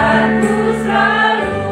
Aku selalu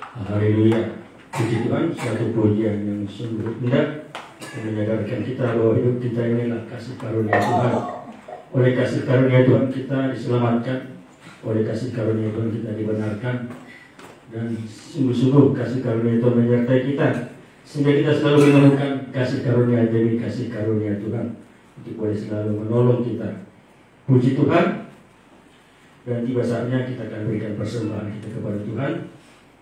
Haleluya. Puji Tuhan, suatu pujian yang sungguh indah yang menyadarkan kita bahwa hidup kita inilah kasih karunia Tuhan. Oleh kasih karunia Tuhan kita diselamatkan, oleh kasih karunia Tuhan kita dibenarkan, dan sungguh-sungguh kasih karunia Tuhan menyertai kita, sehingga kita selalu menemukan kasih karunia demi kasih karunia Tuhan untuk boleh selalu menolong kita. Puji Tuhan. Dan tiba saatnya kita akan berikan persembahan kita kepada Tuhan.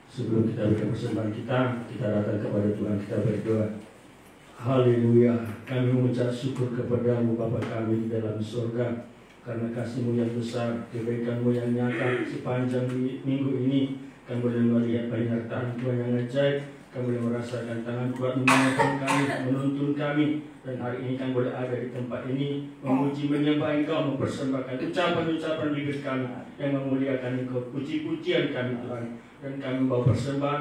Sebelum kita berikan persembahan kita datang kepada Tuhan, kita berdoa. Haleluya. Kami mengucap syukur kepada-Mu Bapa kami di dalam surga, karena kasih-Mu yang besar, kebaikan-Mu yang nyata sepanjang minggu ini. Kami boleh melihat penyertaan Tuhan yang ajaib, kami boleh merasakan tangan Tuhan menolong kami, menuntun kami. Dan hari ini kami boleh ada di tempat ini, memuji, menyembah Engkau, mempersembahkan ucapan-ucapan bibir kami yang memuliakan Engkau, puji-pujian kami Tuhan. Dan kami membawa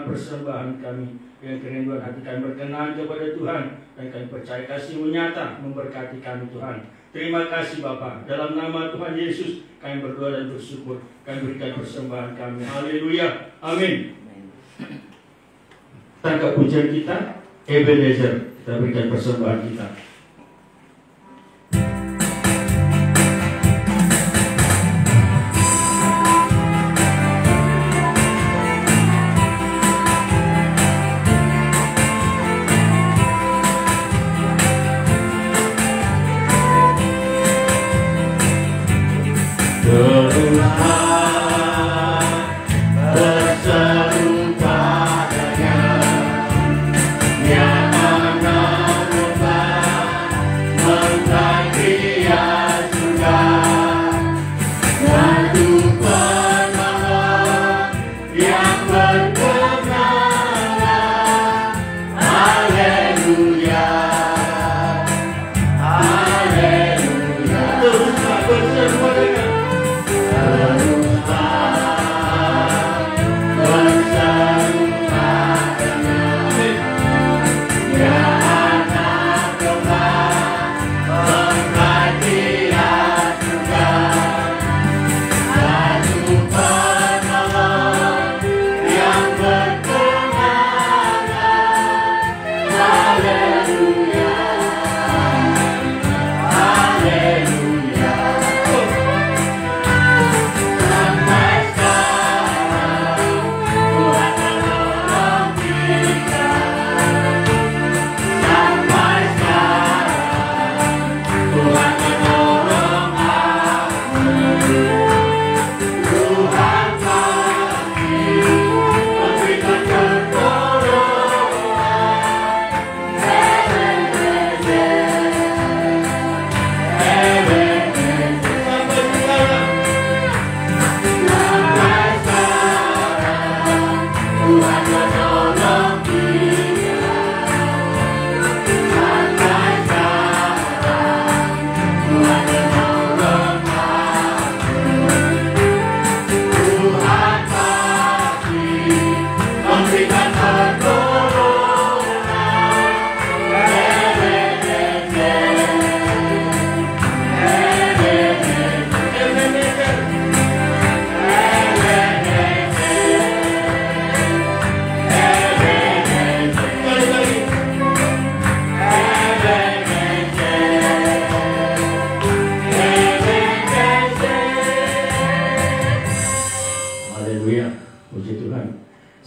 persembahan kami yang kerinduan hati kami berkenan kepada Tuhan, dan kami percaya kasih-Mu nyata memberkati kami Tuhan. Terima kasih Bapa. Dalam nama Tuhan Yesus kami berdoa dan bersyukur. Kami berikan persembahan kami. Haleluya. Amin. Tangkap pujian kita, Ebenezer. Kita berikan persembahan kita.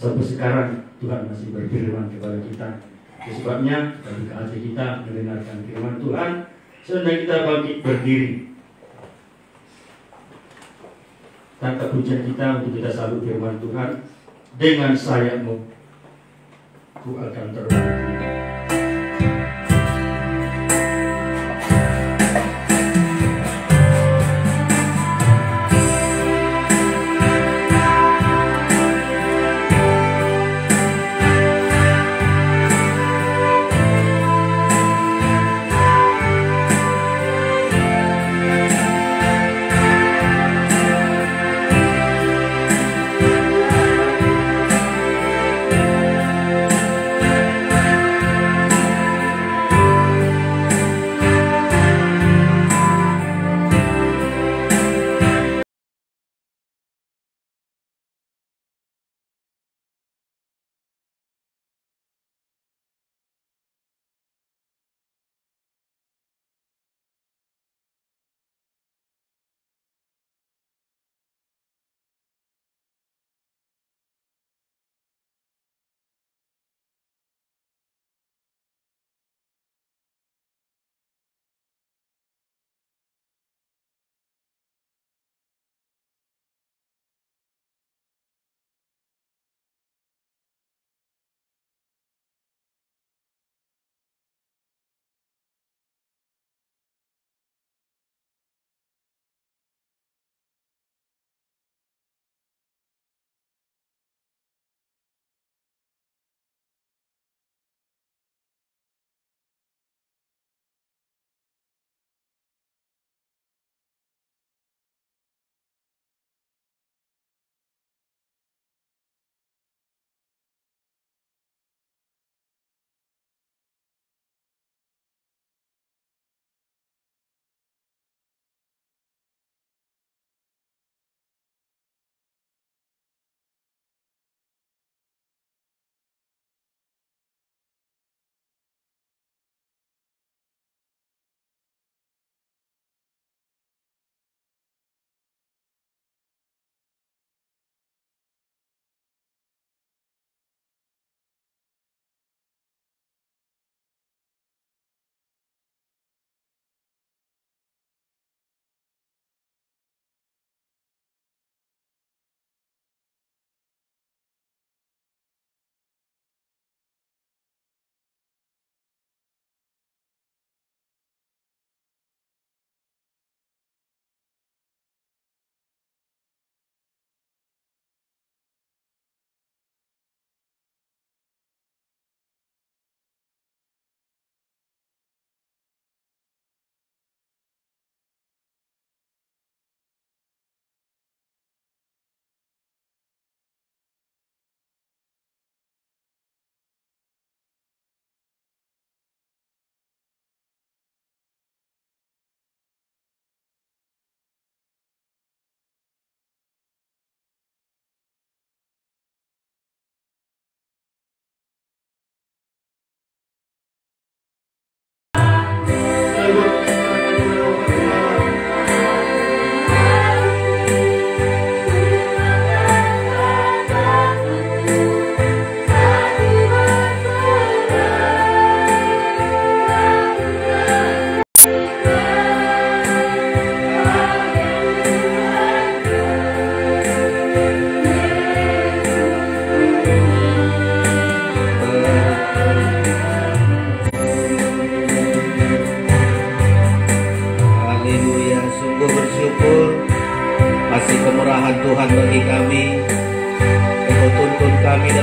Sampai sekarang Tuhan masih berfirman kepada kita. Sebabnya bagi hati kita mendengarkan firman Tuhan, sehingga kita bangkit berdiri. Tangkap pujian kita untuk kita sambut firman Tuhan. Dengan sayap-Mu ku akan terbang.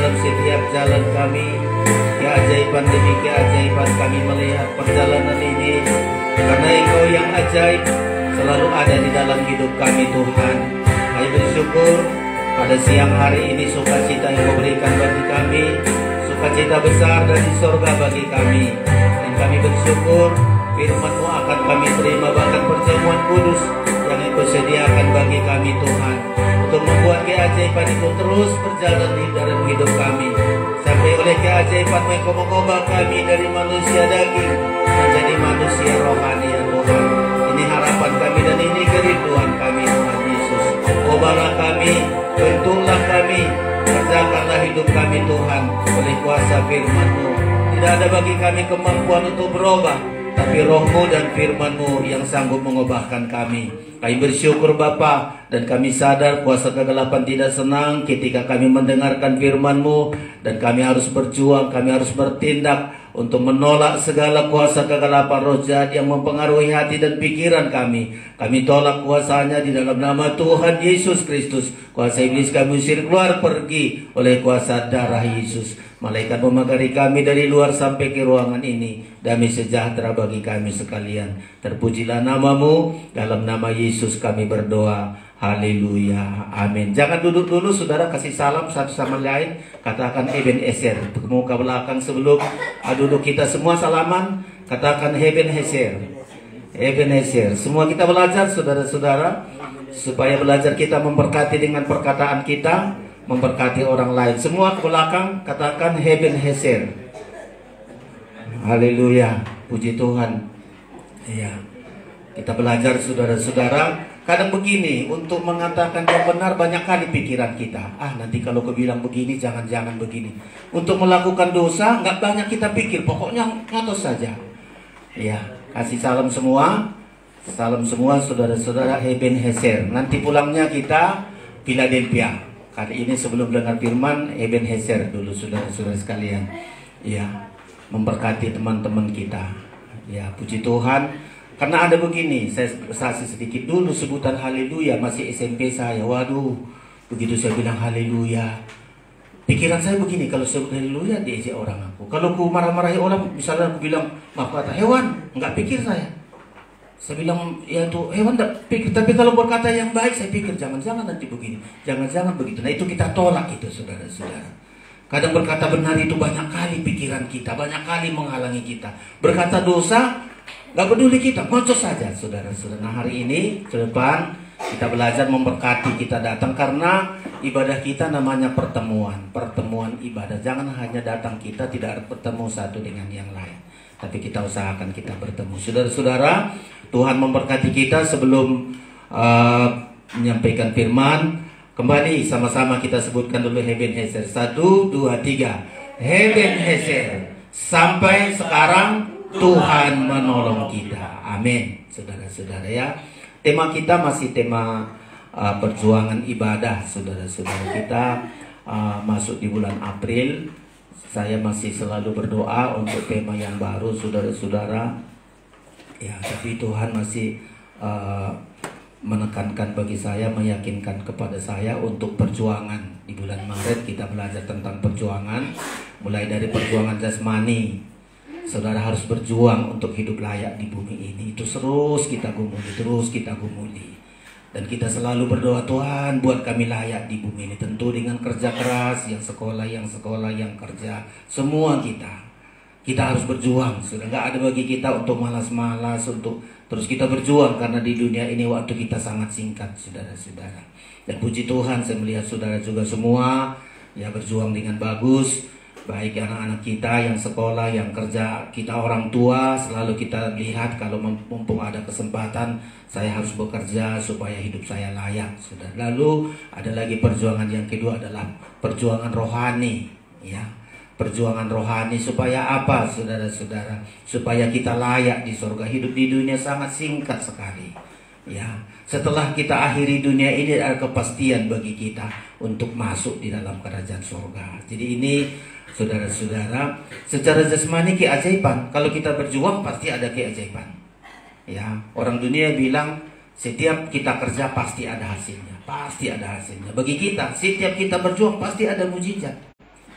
dalam setiap jalan kami. Keajaiban demi keajaiban kami melihat perjalanan ini, karena Engkau yang ajaib selalu ada di dalam hidup kami Tuhan. Kami bersyukur pada siang hari ini sukacita yang Kau berikan bagi kami, sukacita besar dari sorga bagi kami. Dan kami bersyukur firman-Mu akan kami terima, bahkan perjamuan kudus yang Engkau sediakan bagi kami Tuhan, untuk membuat keajaiban itu terus berjalan di dalam hidup kami, sampai oleh keajaiban-Mu Engkau mengubah kami dari manusia daging menjadi manusia rohani ya Tuhan. Ini harapan kami dan ini kerinduan kami Tuhan Yesus. Ubahlah kami, bentuklah kami, kerjakanlah hidup kami Tuhan oleh kuasa firman-Mu. Tidak ada bagi kami kemampuan untuk berubah, tapi Roh-Mu dan firman-Mu yang sanggup mengubahkan kami. Kami bersyukur Bapa, dan kami sadar kuasa kegelapan tidak senang ketika kami mendengarkan firman-Mu, dan kami harus berjuang, kami harus bertindak untuk menolak segala kuasa kegelapan roh jahat yang mempengaruhi hati dan pikiran kami. Kami tolak kuasanya di dalam nama Tuhan Yesus Kristus. Kuasa iblis kami usir keluar, pergi oleh kuasa darah Yesus. Malaikat memagari kami dari luar sampai ke ruangan ini. Damai sejahtera bagi kami sekalian. Terpujilah nama-Mu, dalam nama Yesus kami berdoa. Haleluya, amin. Jangan duduk dulu saudara, kasih salam satu sama lain. Katakan Ebenezer. Temu ke belakang sebelum duduk kita semua salaman. Katakan Ebenezer. Ebenezer. Semua kita belajar saudara-saudara, supaya belajar kita memberkati dengan perkataan kita, memberkati orang lain. Semua ke belakang katakan Ebenezer. Haleluya, puji Tuhan. Iya. Kita belajar saudara-saudara. Kadang begini, untuk mengatakan yang benar banyak kali pikiran kita. Nanti kalau aku bilang begini, jangan-jangan begini. Untuk melakukan dosa, nggak banyak kita pikir. Pokoknya ngatos saja. Ya, kasih salam semua. Salam semua saudara-saudara Ebenezer. Nanti pulangnya kita Philadelphia. Kali ini sebelum dengar firman, Ebenezer dulu saudara-saudara sekalian. Ya, memberkati teman-teman kita. Ya, puji Tuhan. Karena ada begini, saya saksi sedikit dulu sebutan haleluya, masih SMP saya. Waduh, begitu saya bilang haleluya, pikiran saya begini, kalau sebut haleluya diejek orang aku. Kalau aku marah-marahi orang, misalnya aku bilang maaf kata hewan, nggak pikir saya. Saya bilang ya tuh hewan nggak pikir, tapi kalau berkata yang baik saya pikir jangan-jangan nanti begini, jangan-jangan begitu. Nah itu kita tolak itu saudara-saudara. Kadang berkata benar itu banyak kali pikiran kita, banyak kali menghalangi kita. Berkata dosa, gak peduli kita, ngocos saja saudara-saudara. Nah hari ini ke depan kita belajar memberkati, kita datang karena ibadah kita namanya pertemuan. Pertemuan ibadah. Jangan hanya datang kita tidak bertemu satu dengan yang lain, tapi kita usahakan kita bertemu. Saudara-saudara, Tuhan memberkati kita. Sebelum menyampaikan firman, kembali sama-sama kita sebutkan dulu Ebenezer. 1, 2, 3. Ebenezer. Sampai sekarang Tuhan menolong kita. Amin. Saudara-saudara ya. Tema kita masih tema perjuangan ibadah. Saudara-saudara, kita masuk di bulan April. Saya masih selalu berdoa untuk tema yang baru saudara-saudara. Ya, tapi Tuhan masih menekankan bagi saya, meyakinkan kepada saya untuk perjuangan. Di bulan Maret kita belajar tentang perjuangan. Mulai dari perjuangan jasmani. Saudara harus berjuang untuk hidup layak di bumi ini. Itu terus kita gumuli. Dan kita selalu berdoa, Tuhan buat kami layak di bumi ini. Tentu dengan kerja keras, yang sekolah, yang kerja. Semua kita harus berjuang. Sudah nggak ada bagi kita untuk malas-malas, untuk terus kita berjuang. Karena di dunia ini waktu kita sangat singkat, saudara-saudara. Dan puji Tuhan saya melihat saudara juga semua ya berjuang dengan bagus. Baik anak-anak kita yang sekolah, yang kerja, kita orang tua selalu kita lihat kalau mumpung ada kesempatan saya harus bekerja supaya hidup saya layak. Sudah. Lalu ada lagi perjuangan yang kedua adalah perjuangan rohani, ya. Perjuangan rohani supaya apa, saudara-saudara? Supaya kita layak di surga. Hidup di dunia sangat singkat sekali. Ya, setelah kita akhiri dunia ini ada kepastian bagi kita untuk masuk di dalam kerajaan surga. Jadi ini saudara-saudara, secara jasmani keajaiban. Kalau kita berjuang pasti ada keajaiban. Ya, orang dunia bilang setiap kita kerja pasti ada hasilnya, pasti ada hasilnya. Bagi kita, setiap kita berjuang pasti ada mujizat.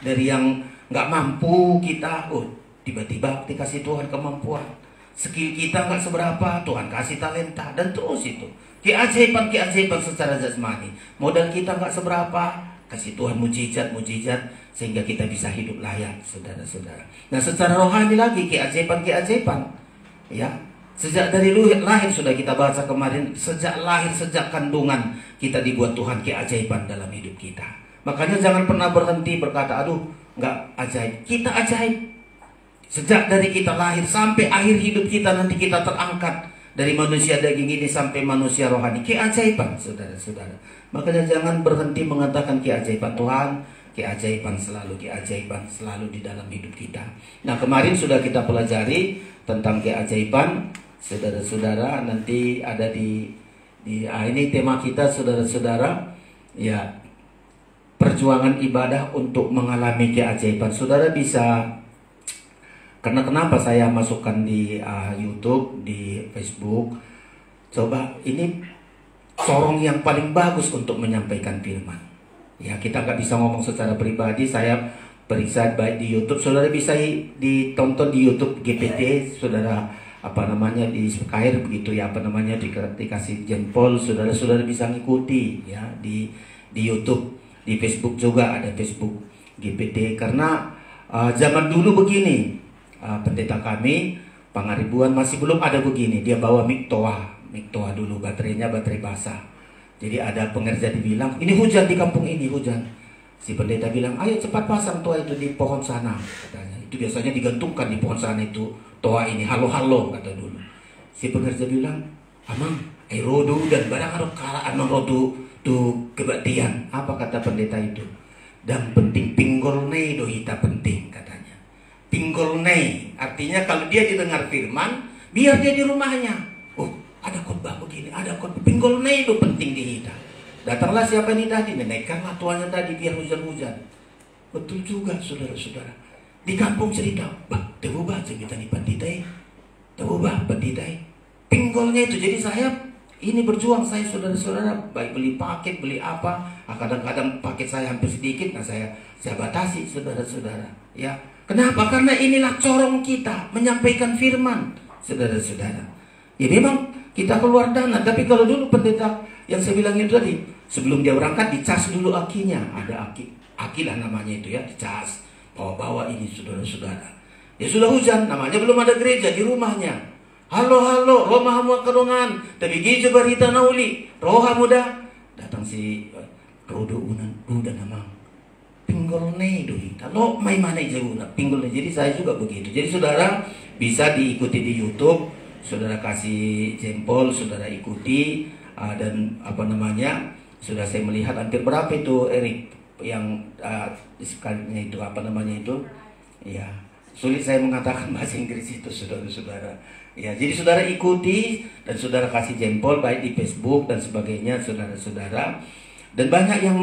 Dari yang nggak mampu kita, tiba-tiba dikasih Tuhan kemampuan. Skill kita nggak seberapa, Tuhan kasih talenta, dan terus itu. Keajaiban secara jasmani. Modal kita nggak seberapa, kasih Tuhan mujizat sehingga kita bisa hidup layak, saudara-saudara. Nah, secara rohani lagi keajaiban, ya. Sejak dari lahir sudah kita baca kemarin, sejak lahir, sejak kandungan kita dibuat Tuhan keajaiban dalam hidup kita. Makanya jangan pernah berhenti berkata, aduh, nggak ajaib. Kita ajaib. Sejak dari kita lahir sampai akhir hidup kita, nanti kita terangkat dari manusia daging ini sampai manusia rohani. Keajaiban, saudara-saudara. Makanya jangan berhenti mengatakan keajaiban Tuhan. Keajaiban selalu di dalam hidup kita. Nah, kemarin sudah kita pelajari tentang keajaiban, saudara-saudara. Nanti ada di ini tema kita, saudara-saudara, ya, perjuangan ibadah untuk mengalami keajaiban. Saudara bisa, karena kenapa saya masukkan di YouTube, di Facebook, coba ini corong yang paling bagus untuk menyampaikan firman. Ya, kita nggak bisa ngomong secara pribadi. Saya periksa baik di YouTube, saudara bisa ditonton di YouTube GPT, saudara di Skyr begitu ya, dikasih jempol, saudara bisa ngikuti ya di YouTube. Di Facebook juga ada Facebook GPT. Karena zaman dulu begini, pendeta kami Pangaribuan masih belum ada begini. Dia bawa mic toa dulu, baterainya baterai basah. Jadi ada pengerja dibilang, ini hujan di kampung ini, hujan. Si pendeta bilang, ayo cepat pasang toa itu di pohon sana, katanya. Itu biasanya digantungkan di pohon sana itu toa ini, halo kata dulu. Si pengerja bilang, amang rodo dan barang harus kalah amang rodo tu kebaktian. Apa kata pendeta itu? Dan penting pinggol nei dohita penting, katanya. Pinggol nei artinya kalau dia didengar firman, biar dia di rumahnya. Ada khotbah begini, ada khotbah pinggol nei do penting dihita. Datanglah siapa ini tadi, menaikkanlah tuanya tadi biar hujan-hujan. Betul juga, saudara-saudara. Di kampung cerita, terubah cerita nih panditai, terubah panditai. Pinggolnya itu, jadi saya ini berjuang, saya saudara-saudara, baik beli paket, beli apa, kadang-kadang paket saya hampir sedikit, nah saya batasi, saudara-saudara. Ya, kenapa? Karena inilah corong kita menyampaikan firman, saudara-saudara. Ya memang kita keluar dana, tapi kalau dulu pendeta yang saya bilang itu tadi, sebelum dia berangkat dicas dulu akinya, ada aki lah namanya itu ya, dicas, bawa ini saudara-saudara. Ya sudah hujan, namanya belum ada gereja di rumahnya. Halo, roha muda kedongan, tapi gijo barita nauli, roha muda. Datang si rodo udah nama pinggol nei dohita, lo mai mana jauh pinggol. Jadi saya juga begitu. Jadi saudara bisa diikuti di YouTube, saudara kasih jempol, saudara ikuti, dan sudah saya melihat hampir berapa itu Erik yang sekalinya itu itu, ya sulit saya mengatakan bahasa Inggris itu, saudara-saudara. Ya, jadi saudara ikuti dan saudara kasih jempol baik di Facebook dan sebagainya, saudara-saudara. Dan banyak yang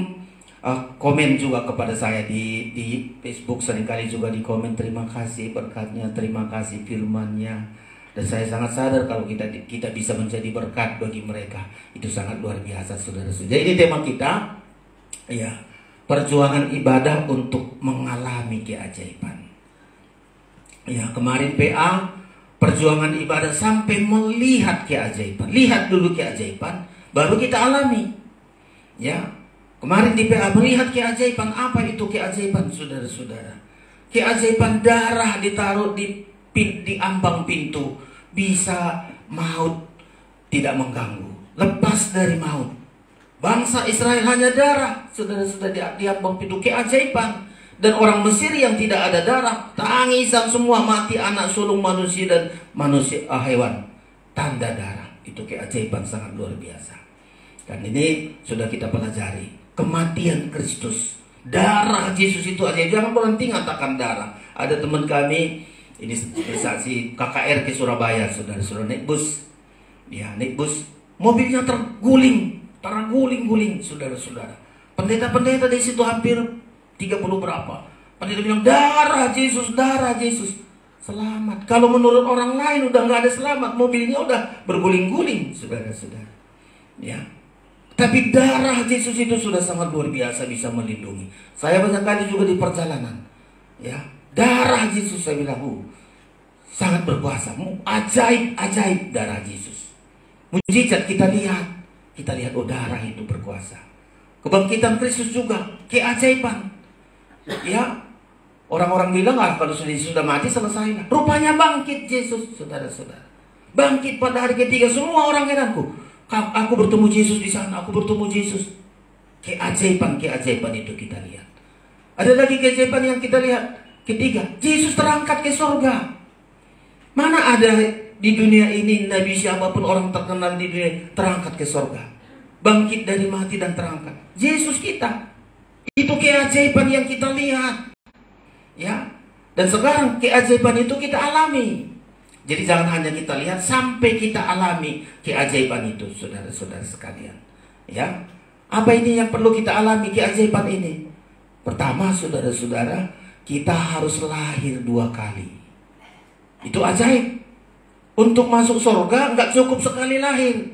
komen juga kepada saya di Facebook, seringkali juga di komen, terima kasih berkatnya, terima kasih firmannya. Dan saya sangat sadar kalau kita bisa menjadi berkat bagi mereka, itu sangat luar biasa, saudara-saudara. Jadi ini tema kita, ya, perjuangan ibadah untuk mengalami keajaiban. Ya, kemarin PA perjuangan ibadah sampai melihat keajaiban. Lihat dulu keajaiban, baru kita alami. Ya, kemarin di PA melihat keajaiban. Apa itu keajaiban, saudara-saudara? Keajaiban darah ditaruh di ambang pintu, bisa maut tidak mengganggu, lepas dari maut. Bangsa Israel hanya darah, saudara-saudara, di ambang pintu, keajaiban. Dan orang Mesir yang tidak ada darah, tangisan semua, mati anak sulung manusia dan hewan, tanda darah. Itu keajaiban sangat luar biasa. Dan ini sudah kita pelajari, kematian Kristus, darah Yesus itu aja. Jangan berhenti ngatakan darah. Ada teman kami ini bersaksi KKR ke Surabaya, saudara-saudara, naik bus, ya naik bus, mobilnya terguling, saudara-saudara. Pendeta-pendeta di situ hampir 30 berapa. Pendeta bilang darah Yesus, selamat. Kalau menurut orang lain udah nggak ada selamat, mobilnya udah berguling-guling, saudara-saudara. Ya, Tapi darah Yesus itu sudah sangat luar biasa bisa melindungi. Saya banyak kali juga di perjalanan, ya, darah Yesus saya bilang, sangat berkuasa, ajaib darah Yesus. Mujizat kita lihat, oh darah itu berkuasa. Kebangkitan Kristus juga, keajaiban. Ya, orang-orang bilang kalau sudah mati selesai lah. Rupanya bangkit Yesus, saudara-saudara. Bangkit pada hari ketiga, semua orang heranku. Aku bertemu Yesus di sana, aku bertemu Yesus. Keajaiban itu kita lihat. Ada lagi keajaiban yang kita lihat. Ketiga, Yesus terangkat ke surga. Mana ada di dunia ini nabi siapapun orang terkenal di dunia terangkat ke surga, bangkit dari mati dan terangkat. Yesus kita. Itu keajaiban yang kita lihat. Ya. Dan sekarang keajaiban itu kita alami. Jadi jangan hanya kita lihat, sampai kita alami keajaiban itu, saudara-saudara sekalian. Ya, apa ini yang perlu kita alami keajaiban ini? Pertama, saudara-saudara, kita harus lahir 2 kali. Itu ajaib. Untuk masuk surga nggak cukup sekali lahir.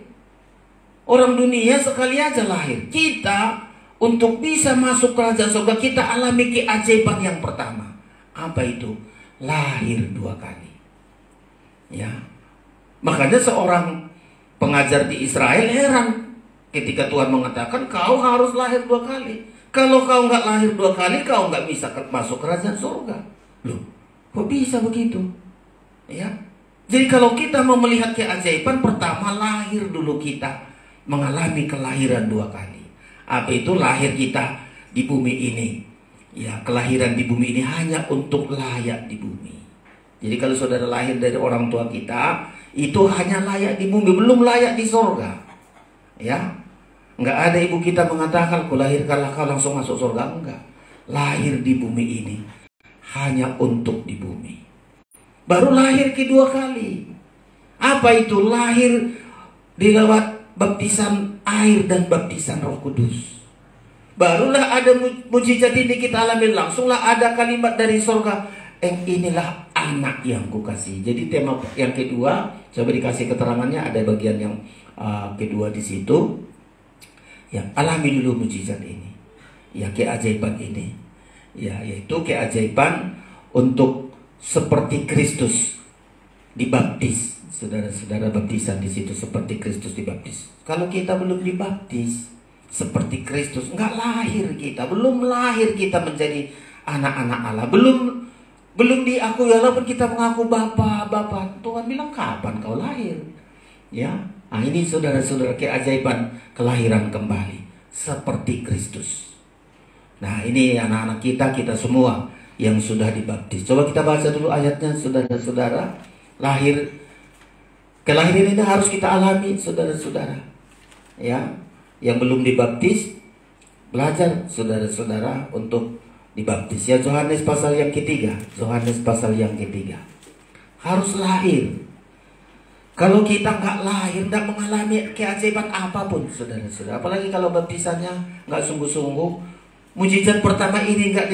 Orang dunia sekali aja lahir. Kita untuk bisa masuk kerajaan surga, kita alami keajaiban yang pertama. Apa itu? Lahir 2 kali. Ya, makanya seorang pengajar di Israel heran ketika Tuhan mengatakan kau harus lahir 2 kali. Kalau kau nggak lahir 2 kali, kau nggak bisa masuk kerajaan surga. Loh, kok bisa begitu? Ya, jadi kalau kita mau melihat keajaiban, pertama lahir dulu kita, mengalami kelahiran 2 kali. Apa itu lahir kita di bumi ini? Ya, kelahiran di bumi ini hanya untuk layak di bumi. Jadi kalau saudara lahir dari orang tua kita, itu hanya layak di bumi, belum layak di surga. Ya, nggak ada ibu kita mengatakan, kau lahirkanlah kau langsung masuk surga. Enggak. Lahir di bumi ini hanya untuk di bumi. Baru lahir kedua kali. Apa itu? Lahir dilewat baptisan air dan baptisan Roh Kudus. Barulah ada mujizat ini kita alami, langsunglah ada kalimat dari surga. Inilah anak yang kukasihi. Jadi tema yang kedua, coba dikasih keterangannya, ada bagian yang kedua di situ. Ya, alami dulu mujizat ini. Ya, keajaiban ini. Ya, yaitu keajaiban untuk seperti Kristus dibaptis. Saudara-saudara, baptisan di situ seperti Kristus dibaptis. Kalau kita belum dibaptis seperti Kristus, enggak lahir kita, belum lahir kita menjadi anak-anak Allah, belum diakui, walaupun kita mengaku Bapa. Tuhan bilang, kapan kau lahir? Ya, nah ini saudara-saudara keajaiban kelahiran kembali seperti Kristus. Nah ini anak-anak kita semua yang sudah dibaptis. Coba kita baca dulu ayatnya, saudara-saudara. Kelahiran ini harus kita alami, saudara-saudara. Ya, yang belum dibaptis, belajar saudara-saudara untuk dibaptis. Ya, Yohanes pasal yang ketiga. Harus lahir. Kalau kita nggak lahir, nggak mengalami keajaiban apapun, saudara-saudara. Apalagi kalau baptisannya nggak sungguh-sungguh, mujizat pertama ini nggak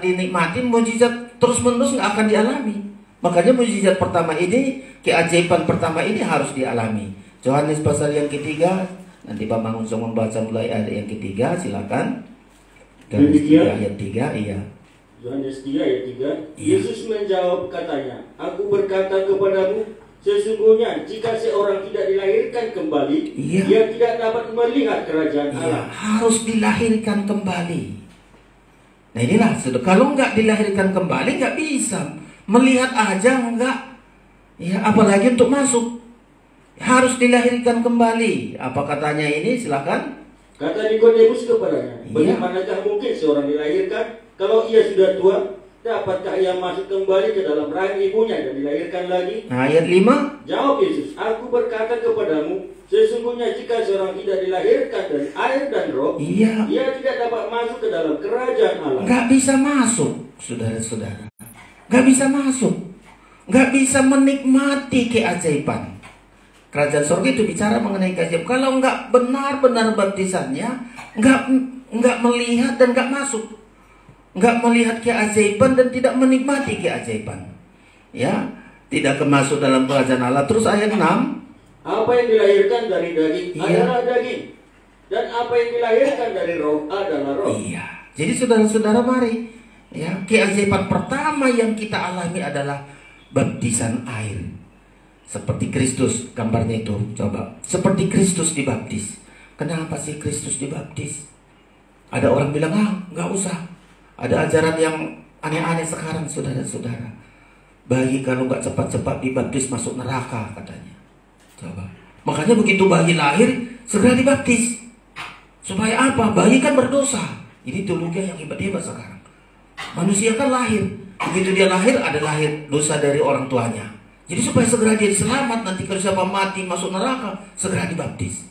dinikmati, mujizat terus-menerus nggak akan dialami. Makanya mujizat pertama ini, keajaiban pertama ini harus dialami. Yohanes pasal yang ketiga. Nanti Pak Mangunsong membaca mulai ayat yang ketiga, silakan. Ayat 3, iya. Yohanes 3 ayat 3. Yesus menjawab katanya, aku berkata kepadamu, sesungguhnya jika seorang tidak dilahirkan kembali, dia tidak dapat melihat kerajaan Allah. Harus dilahirkan kembali. Nah inilah, kalau nggak dilahirkan kembali nggak bisa melihat aja, nggak. Ya, apalagi untuk masuk. Harus dilahirkan kembali. Apa katanya ini? Silakan. Kata Nikodemus kepadanya, bagaimanakah mungkin seorang dilahirkan kalau ia sudah tua? Dapatkah ia masuk kembali ke dalam rahim ibunya dan dilahirkan lagi? Nah, ayat 5. Jawab Yesus, aku berkata kepadamu, sesungguhnya jika seorang tidak dilahirkan dari air dan roh, ia tidak dapat masuk ke dalam kerajaan Allah. Gak bisa masuk, saudara-saudara. Gak bisa masuk. Gak bisa menikmati keajaiban. Kerajaan surga itu bicara mengenai keajaiban. Kalau nggak benar-benar baptisannya, nggak melihat dan nggak masuk, nggak melihat keajaiban dan tidak menikmati keajaiban, ya, tidak kemasuk dalam kerajaan Allah. Terus ayat 6. Apa yang dilahirkan dari daging adalah daging, Dan apa yang dilahirkan dari roh adalah roh. Iya. Jadi saudara-saudara mari, ya, keajaiban pertama yang kita alami adalah baptisan air. Seperti Kristus, gambarnya itu, coba. Seperti Kristus dibaptis. Kenapa sih Kristus dibaptis? Ada orang bilang, nggak usah. Ada ajaran yang aneh-aneh sekarang, saudara-saudara. Bayi kalau nggak cepat-cepat dibaptis masuk neraka, katanya. Coba. Makanya begitu bayi lahir, segera dibaptis. Supaya apa? Bayi kan berdosa. Ini teologi yang hebat-hebat sekarang. Manusia kan lahir. Begitu dia lahir, ada lahir dosa dari orang tuanya. Jadi supaya segera dia selamat, nanti kalau siapa mati masuk neraka, segera dibaptis.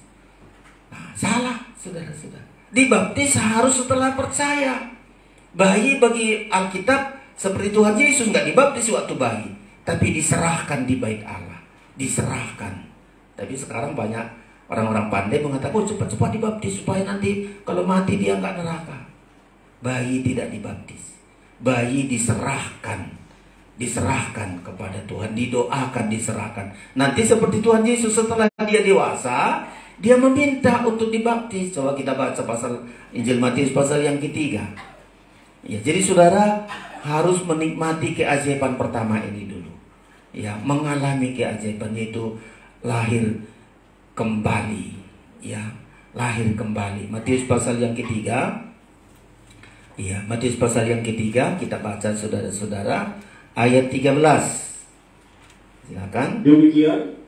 Nah, salah, saudara-saudara. Dibaptis harus setelah percaya. Bayi bagi Alkitab seperti Tuhan Yesus nggak dibaptis waktu bayi, tapi diserahkan di bait Allah. Diserahkan. Tapi sekarang banyak orang-orang pandai mengatakan, cepat-cepat dibaptis supaya nanti kalau mati dia nggak neraka. Bayi tidak dibaptis. Bayi diserahkan. Diserahkan kepada Tuhan, didoakan, diserahkan. Nanti seperti Tuhan Yesus setelah dia dewasa, dia meminta untuk dibaptis. Coba kita baca pasal Injil Matius pasal yang ketiga. Ya, jadi saudara harus menikmati keajaiban pertama ini dulu. Ya, mengalami keajaiban yaitu lahir kembali. Ya, lahir kembali. Matius pasal yang ketiga. Ya, Matius pasal yang ketiga kita baca saudara-saudara. Ayat 13. Silakan. Demikian,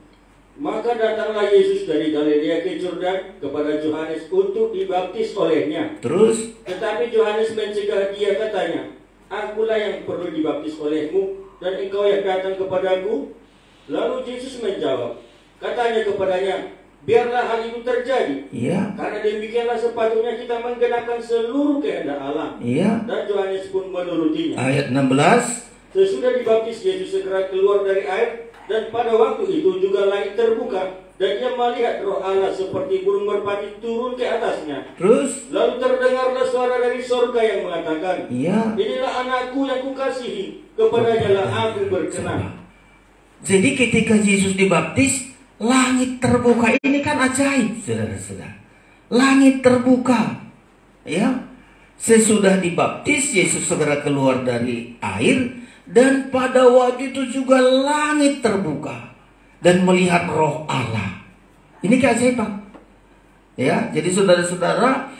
maka datanglah Yesus dari Galilea ke Yordan kepada Yohanes untuk dibaptis olehnya. Terus? Tetapi Yohanes mencegah dia, katanya, akulah yang perlu dibaptis olehmu, dan engkau yang datang kepadaku. Lalu Yesus menjawab, katanya kepadanya, biarlah hal itu terjadi. Iya. Karena demikianlah sepatutnya kita menggenapkan seluruh kehendak Allah. Iya. Dan Yohanes pun menurutinya. Ayat 16. Sesudah dibaptis, Yesus segera keluar dari air, dan pada waktu itu juga langit terbuka, dan ia melihat roh Allah seperti burung merpati turun ke atasnya. Terus? Lalu terdengarlah suara dari sorga yang mengatakan, Iya. inilah anakku yang kukasihi, kepadanya lah aku berkenan. Jadi ketika Yesus dibaptis, langit terbuka. Ini kan ajaib, saudara-saudara. Langit terbuka. Ya. Sesudah dibaptis, Yesus segera keluar dari air. Dan pada waktu itu juga langit terbuka dan melihat roh Allah. Ini keajaiban. Ya, jadi saudara-saudara,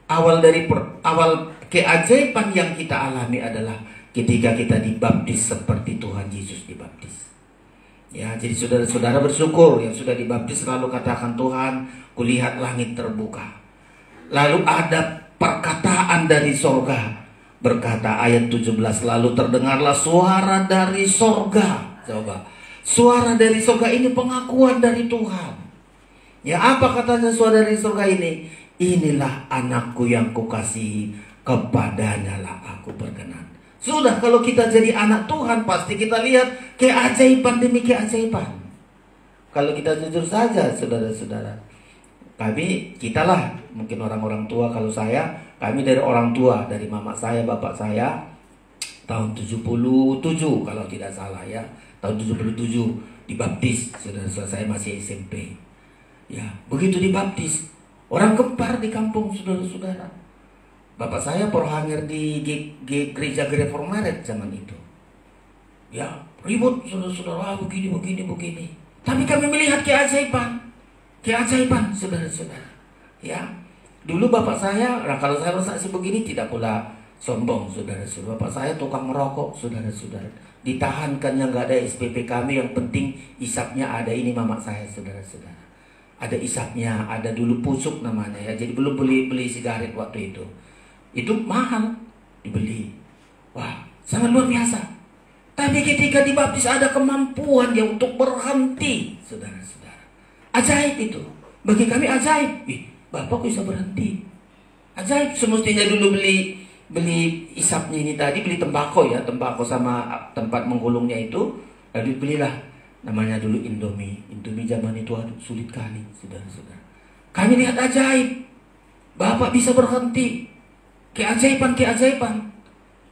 awal keajaiban yang kita alami adalah ketika kita dibaptis seperti Tuhan Yesus dibaptis. Ya, jadi saudara-saudara bersyukur yang sudah dibaptis, selalu katakan, Tuhan, kulihat langit terbuka. Lalu ada perkataan dari sorga. Berkata ayat 17, lalu terdengarlah suara dari sorga. Coba, suara dari sorga ini pengakuan dari Tuhan. Ya, apa katanya suara dari sorga ini? Inilah anakku yang kukasihi, kepadanya lah aku berkenan. Sudah, kalau kita jadi anak Tuhan, pasti kita lihat keajaiban demi keajaiban. Kalau kita jujur saja, saudara-saudara, kitalah mungkin orang-orang tua, kalau kami dari orang tua, dari mama saya, bapak saya, tahun 77 kalau tidak salah ya, tahun 77 dibaptis, saudara-saudara, saya masih SMP. Ya, begitu dibaptis, orang kembar di kampung, saudara-saudara. Bapak saya perhanger di gereja Reformaret zaman itu. Ya, ribut, saudara-saudara, begini. Tapi kami melihat keajaiban, saudara-saudara. Ya, dulu bapak saya, kalau saya bersaksi begini tidak pula sombong, saudara-saudara. Bapak saya tukang merokok, saudara-saudara. Ditahankannya nggak ada SPP kami, yang penting isapnya ada. Ini mama saya, saudara-saudara. Ada isapnya, ada dulu pusuk namanya ya. Jadi belum beli sigaret waktu itu. Itu mahal dibeli. Wah, sangat luar biasa. Tapi ketika dibaptis ada kemampuan dia untuk berhenti, saudara-saudara. Ajaib itu. Bagi kami ajaib. Bapak bisa berhenti. Ajaib. Semestinya dulu beli isapnya ini tadi, beli tembakau ya, tembakau sama tempat menggulungnya itu. Lalu belilah, namanya dulu Indomie. Indomie zaman itu aduh, sulit kali, saudara-saudara. Kami lihat ajaib. Bapak bisa berhenti. Keajaiban.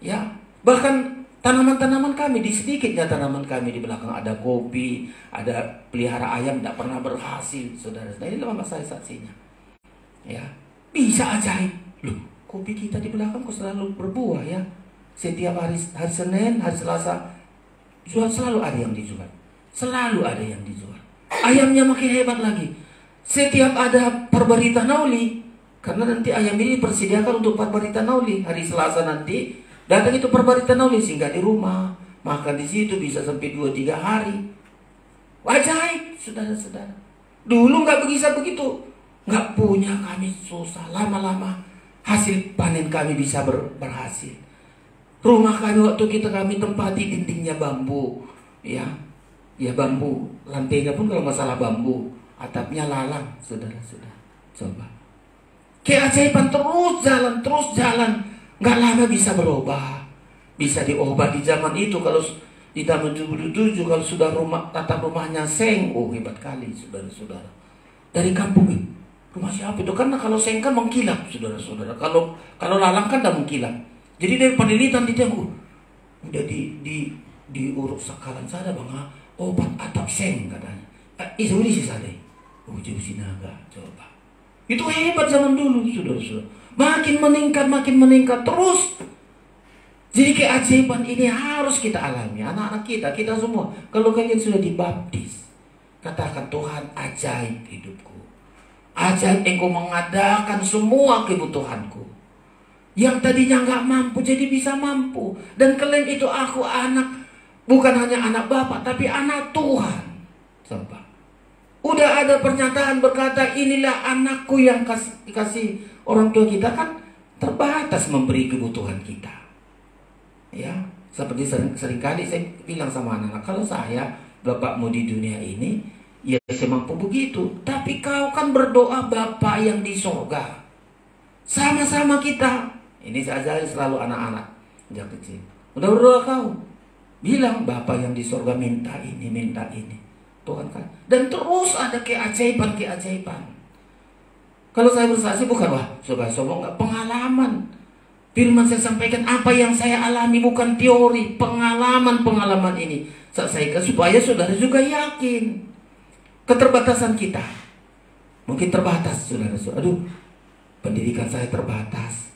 Ya, bahkan tanaman-tanaman kami, di sedikitnya tanaman kami di belakang ada kopi, ada pelihara ayam, tidak pernah berhasil, saudara. Nah, inilah mama saya saksinya. Ya, bisa ajaib. Loh, kopi kita di belakang kok selalu berbuah ya. Setiap hari Senin, hari Selasa, selalu ada yang dijual. Selalu ada yang dijual. Ayamnya makin hebat lagi. Setiap ada perbarita nauli, karena nanti ayam ini persediakan untuk perbarita nauli. Hari Selasa nanti datang itu perbarita nauli, singgah di rumah, makan di situ bisa sampai 2-3 hari. Ajaib, saudara-saudara. Dulu nggak bisa begitu, nggak punya, kami susah. Lama-lama hasil panen kami bisa berhasil. Rumah kami waktu kami tempati dindingnya bambu, ya bambu. Lantainya pun kalau masalah bambu, atapnya lalang, saudara-saudara. Coba. Keajaiban terus jalan, nggak lama bisa berubah, bisa diobat di zaman itu. Kalau di tahun 77 kalau sudah atap rumahnya seng, oh hebat kali, saudara-saudara. Dari kampung ini, rumah siapa itu? Karena kalau seng kan mengkilap, saudara-saudara. Kalau lalang kan tidak mengkilap. Jadi dari penelitian di tengku, udah diuruk sekalan sada bang, obat atap seng katanya. Isu ini sih sada. Oh jauh sinaga, coba. Itu hebat zaman dulu, saudara-saudara. Makin meningkat terus. Jadi keajaiban ini harus kita alami, anak-anak kita semua. Kalau kalian sudah dibaptis, katakan, Tuhan, ajaib hidupku. Ajaib engkau mengadakan semua kebutuhanku. Yang tadinya nggak mampu jadi bisa mampu. Dan kalian itu aku anak, bukan hanya anak Bapak, tapi anak Tuhan. Coba. Udah ada pernyataan berkata, inilah anakku yang dikasih orang tua kita, kan terbatas memberi kebutuhan kita. Ya, seperti seringkali saya bilang sama anak-anak, kalau saya bapakmu di dunia ini, ya saya mampu begitu. Tapi kau kan berdoa Bapa yang di sorga. Sama-sama kita. Ini saya ajarin selalu anak-anak sejak kecil. Udah berdoa kau, bilang Bapa yang di sorga minta ini. Tuhan kan. Dan terus ada keajaiban. Kalau saya bersaksi bukan sombong, nggak, pengalaman. Firman saya sampaikan apa yang saya alami, bukan teori, pengalaman ini. Saya supaya saudara juga yakin. Keterbatasan kita mungkin terbatas, saudara-saudara. Aduh, pendidikan saya terbatas.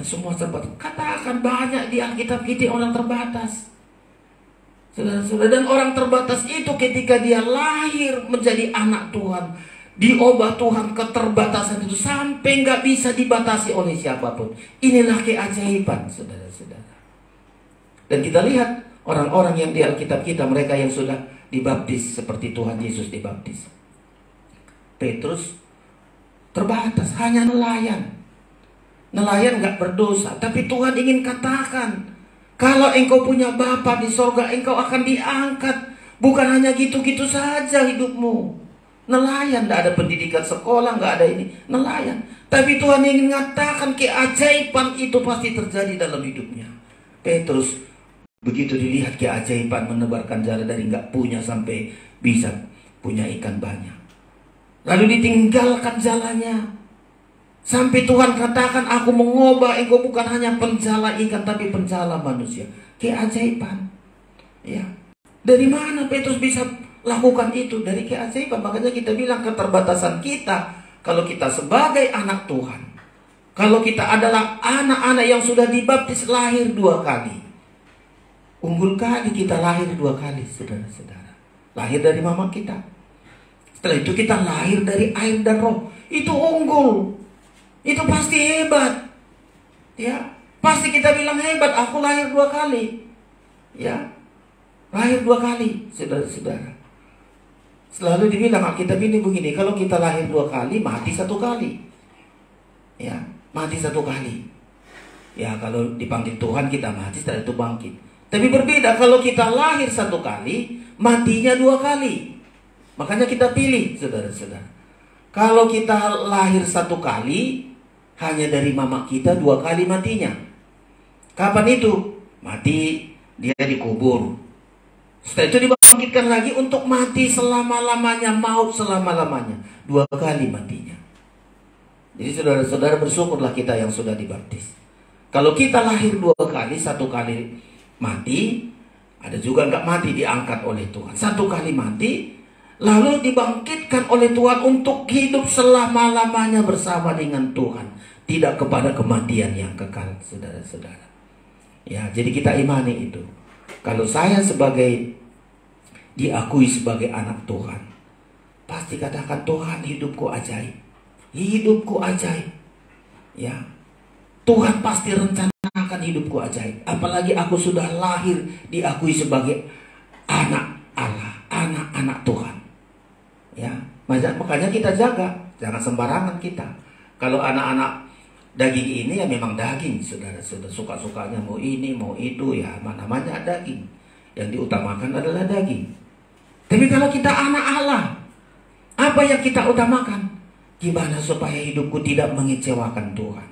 Semua terbatas. Katakan banyak di Alkitab kita orang terbatas. Saudara-saudara, dan orang terbatas itu ketika dia lahir menjadi anak Tuhan, diobat Tuhan, keterbatasan itu sampai nggak bisa dibatasi oleh siapapun. Inilah keajaiban, saudara-saudara. Dan kita lihat orang-orang yang di Alkitab kita, mereka yang sudah dibaptis seperti Tuhan Yesus dibaptis. Petrus terbatas, hanya nelayan. Nelayan nggak berdosa, tapi Tuhan ingin katakan, kalau engkau punya Bapa di sorga, engkau akan diangkat. Bukan hanya gitu-gitu saja hidupmu. Nelayan, tidak ada pendidikan sekolah, nggak ada ini, nelayan. Tapi Tuhan ingin mengatakan keajaiban itu pasti terjadi dalam hidupnya. Petrus begitu dilihat keajaiban, menebarkan jala dari nggak punya sampai bisa punya ikan banyak. Lalu ditinggalkan jalannya. Sampai Tuhan katakan, aku mengubah engkau bukan hanya penjala ikan, tapi penjala manusia. Keajaiban. Ya. Dari mana Petrus bisa lakukan itu? Dari keajaiban. Makanya kita bilang keterbatasan kita, kalau kita sebagai anak Tuhan, kalau kita adalah anak-anak yang sudah dibaptis lahir 2 kali. Unggul kali kita lahir 2 kali, saudara-saudara. Lahir dari mama kita. Setelah itu kita lahir dari air dan roh. Itu unggul. Itu pasti hebat. Ya, pasti kita bilang hebat, aku lahir 2 kali. Ya. Lahir 2 kali, saudara-saudara. Selalu dibilang Alkitab ini begini, kalau kita lahir 2 kali, mati 1 kali. Ya, mati 1 kali. Ya, kalau dipanggil Tuhan kita mati, setelah itu bangkit. Tapi berbeda kalau kita lahir 1 kali, matinya 2 kali. Makanya kita pilih, saudara-saudara. Kalau kita lahir 1 kali, hanya dari mama kita 2 kali matinya. Kapan itu? Mati, dia dikubur. Setelah itu dibangkitkan lagi untuk mati selama-lamanya, maut selama-lamanya. 2 kali matinya. Jadi saudara-saudara, bersyukurlah kita yang sudah dibaptis. Kalau kita lahir 2 kali, 1 kali mati, ada juga nggak mati diangkat oleh Tuhan. 1 kali mati, lalu dibangkitkan oleh Tuhan untuk hidup selama-lamanya bersama dengan Tuhan, tidak kepada kematian yang kekal, saudara-saudara. Ya, jadi kita imani itu. Kalau saya diakui sebagai anak Tuhan, pasti katakan, Tuhan, hidupku ajaib. Hidupku ajaib. Ya. Tuhan pasti rencanakan hidupku ajaib. Apalagi aku sudah lahir diakui sebagai anak Allah, anak-anak Tuhan. Ya. Makanya kita jaga, jangan sembarangan kita. Kalau anak-anak daging ini ya memang daging, saudara-saudara, suka-sukanya mau ini, mau itu, ya namanya daging. Yang diutamakan adalah daging. Tapi kalau kita anak Allah, apa yang kita utamakan? Gimana supaya hidupku tidak mengecewakan Tuhan?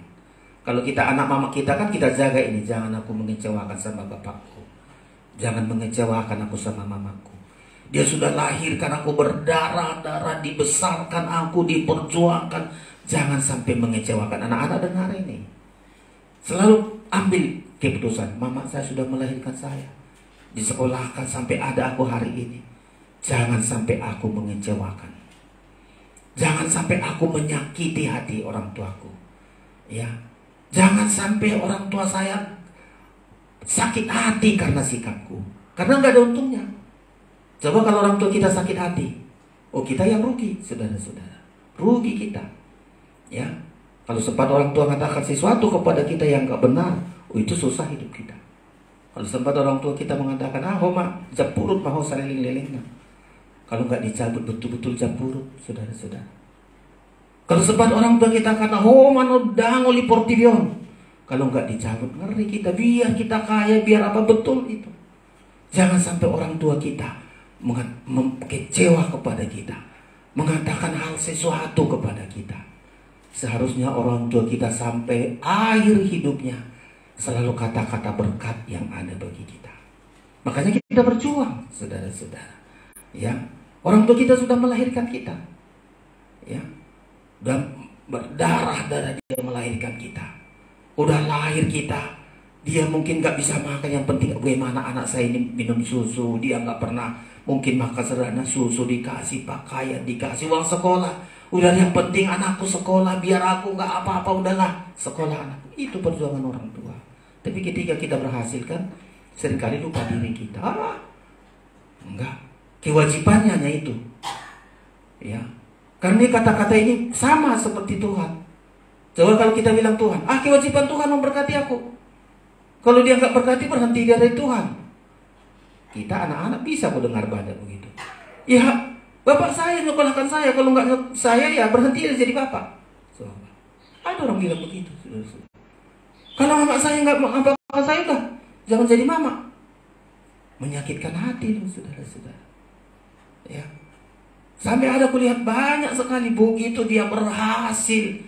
Kalau kita anak mama kita kan kita jaga ini, jangan aku mengecewakan sama bapakku, jangan mengecewakan aku sama mamaku. Dia sudah lahirkan aku berdarah-darah, dibesarkan aku, diperjuangkan. Jangan sampai mengecewakan anak-anak. Dengar ini, selalu ambil keputusan. Mama saya sudah melahirkan saya, disekolahkan sampai ada aku hari ini. Jangan sampai aku mengecewakan. Jangan sampai aku menyakiti hati orang tuaku. Ya, jangan sampai orang tua saya sakit hati karena sikapku. Karena nggak ada untungnya. Coba kalau orang tua kita sakit hati, oh kita yang rugi, saudara-saudara. Rugi kita. Ya, kalau sempat orang tua mengatakan sesuatu kepada kita yang nggak benar, oh itu susah hidup kita. Kalau sempat orang tua kita mengatakan, homa japurut mau saliling-liling. Kalau nggak dicabut betul-betul japurut, saudara-saudara. Kalau sempat orang tua kita kata, manodang oli portivion. Kalau nggak dicabut, ngeri kita, biar kita kaya, biar apa, betul itu. Jangan sampai orang tua kita mengecewa kepada kita, mengatakan hal sesuatu kepada kita. Seharusnya orang tua kita sampai akhir hidupnya selalu kata-kata berkat yang ada bagi kita. Makanya kita berjuang, saudara-saudara. Ya, orang tua kita sudah melahirkan kita. Ya, dan berdarah-darah dia melahirkan kita. Udah lahir kita, dia mungkin gak bisa makan. Yang penting bagaimana anak saya ini minum susu. Dia gak pernah mungkin makan sederhana, susu dikasih, pakaian dikasih, uang sekolah. Udah yang penting anakku sekolah, biar aku gak apa-apa, udahlah sekolah anakku. Itu perjuangan orang tua. Tapi ketika kita berhasil kan, seringkali lupa diri kita. Enggak, kewajibannya hanya itu. Ya, karena kata-kata ini sama seperti Tuhan. Coba kalau kita bilang Tuhan, kewajiban Tuhan memberkati aku. Kalau dia nggak berkati, berhenti dari Tuhan. Kita anak-anak bisa mendengar banyak begitu. Ya, bapak saya nyekolahkan saya. Kalau nggak saya ya berhenti jadi bapak. So, ada orang bilang begitu. Kalau mama saya nggak mau bapak saya udah jangan jadi mama. Menyakitkan hati loh, saudara-saudara. Ya, sampai ada kulihat banyak sekali begitu dia berhasil,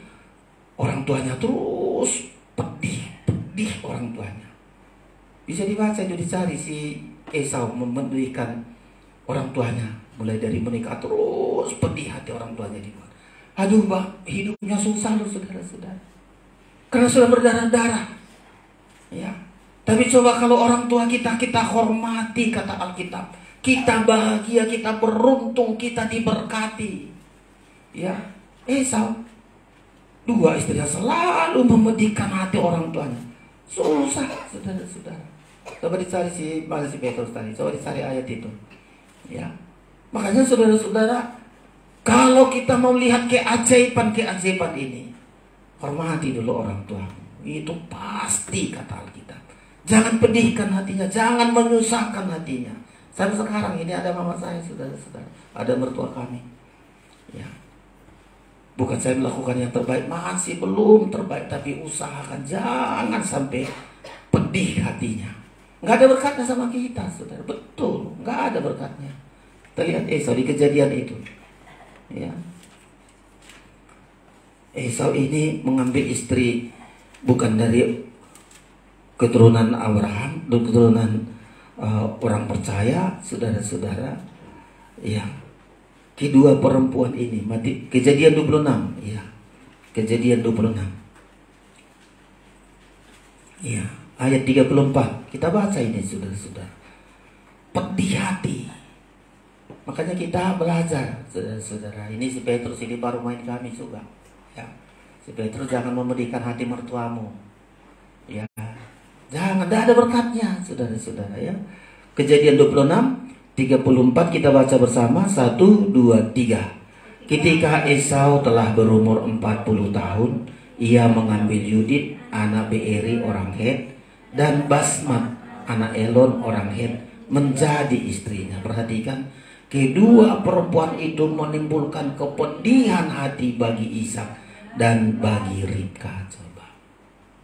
orang tuanya terus pedih orang tuanya. Bisa dibaca itu, dicari si Esau memberikan orang tuanya, mulai dari menikah terus pedih hati orang tuanya di luar. Aduh, hidupnya susah loh, saudara-saudara. Karena sudah berdarah-darah. Ya. Tapi coba kalau orang tua kita hormati, kata Alkitab. Kita bahagia, kita beruntung, kita diberkati. Ya, Esau, dua istrinya selalu memedihkan hati orang tuanya. Susah, saudara-saudara. Coba dicari si Petrus tadi, coba dicari ayat itu. Ya, makanya saudara-saudara, kalau kita mau lihat keajaiban ini, hormati dulu orang tua. Itu pasti, kata Alkitab. Jangan pedihkan hatinya, jangan menyusahkan hatinya. Sampai sekarang ini ada mama saya, saudara-saudara, ada mertua kami. Ya, bukan saya melakukan yang terbaik, masih belum terbaik, tapi usahakan jangan sampai pedih hatinya. Nggak ada berkatnya sama kita, saudara. Betul, nggak ada berkatnya. Kita lihat Esau di kejadian itu. Ya, Esau ini mengambil istri bukan dari keturunan Abraham, keturunan orang percaya, saudara-saudara. Ya, kedua perempuan ini mati. Kejadian 26. Ya, Kejadian 26. Ya, ayat 34. Kita baca ini, saudara-saudara. Pedih hati. Makanya kita belajar, saudara-saudara. Ini si Petrus ini baru main kami juga. Ya. Si Petrus, jangan memedihkan hati mertuamu. Ya. Jangan, tidak ada berkatnya, saudara-saudara ya. Kejadian 26, 34 kita baca bersama. 1, 2, 3. Ketika Esau telah berumur 40 tahun, ia mengambil Yudit, anak Beeri orang Het, dan Basmat, anak Elon orang Het, menjadi istrinya. Perhatikan, kedua perempuan itu menimbulkan kepedihan hati bagi Ishak dan bagi Ribka. Coba,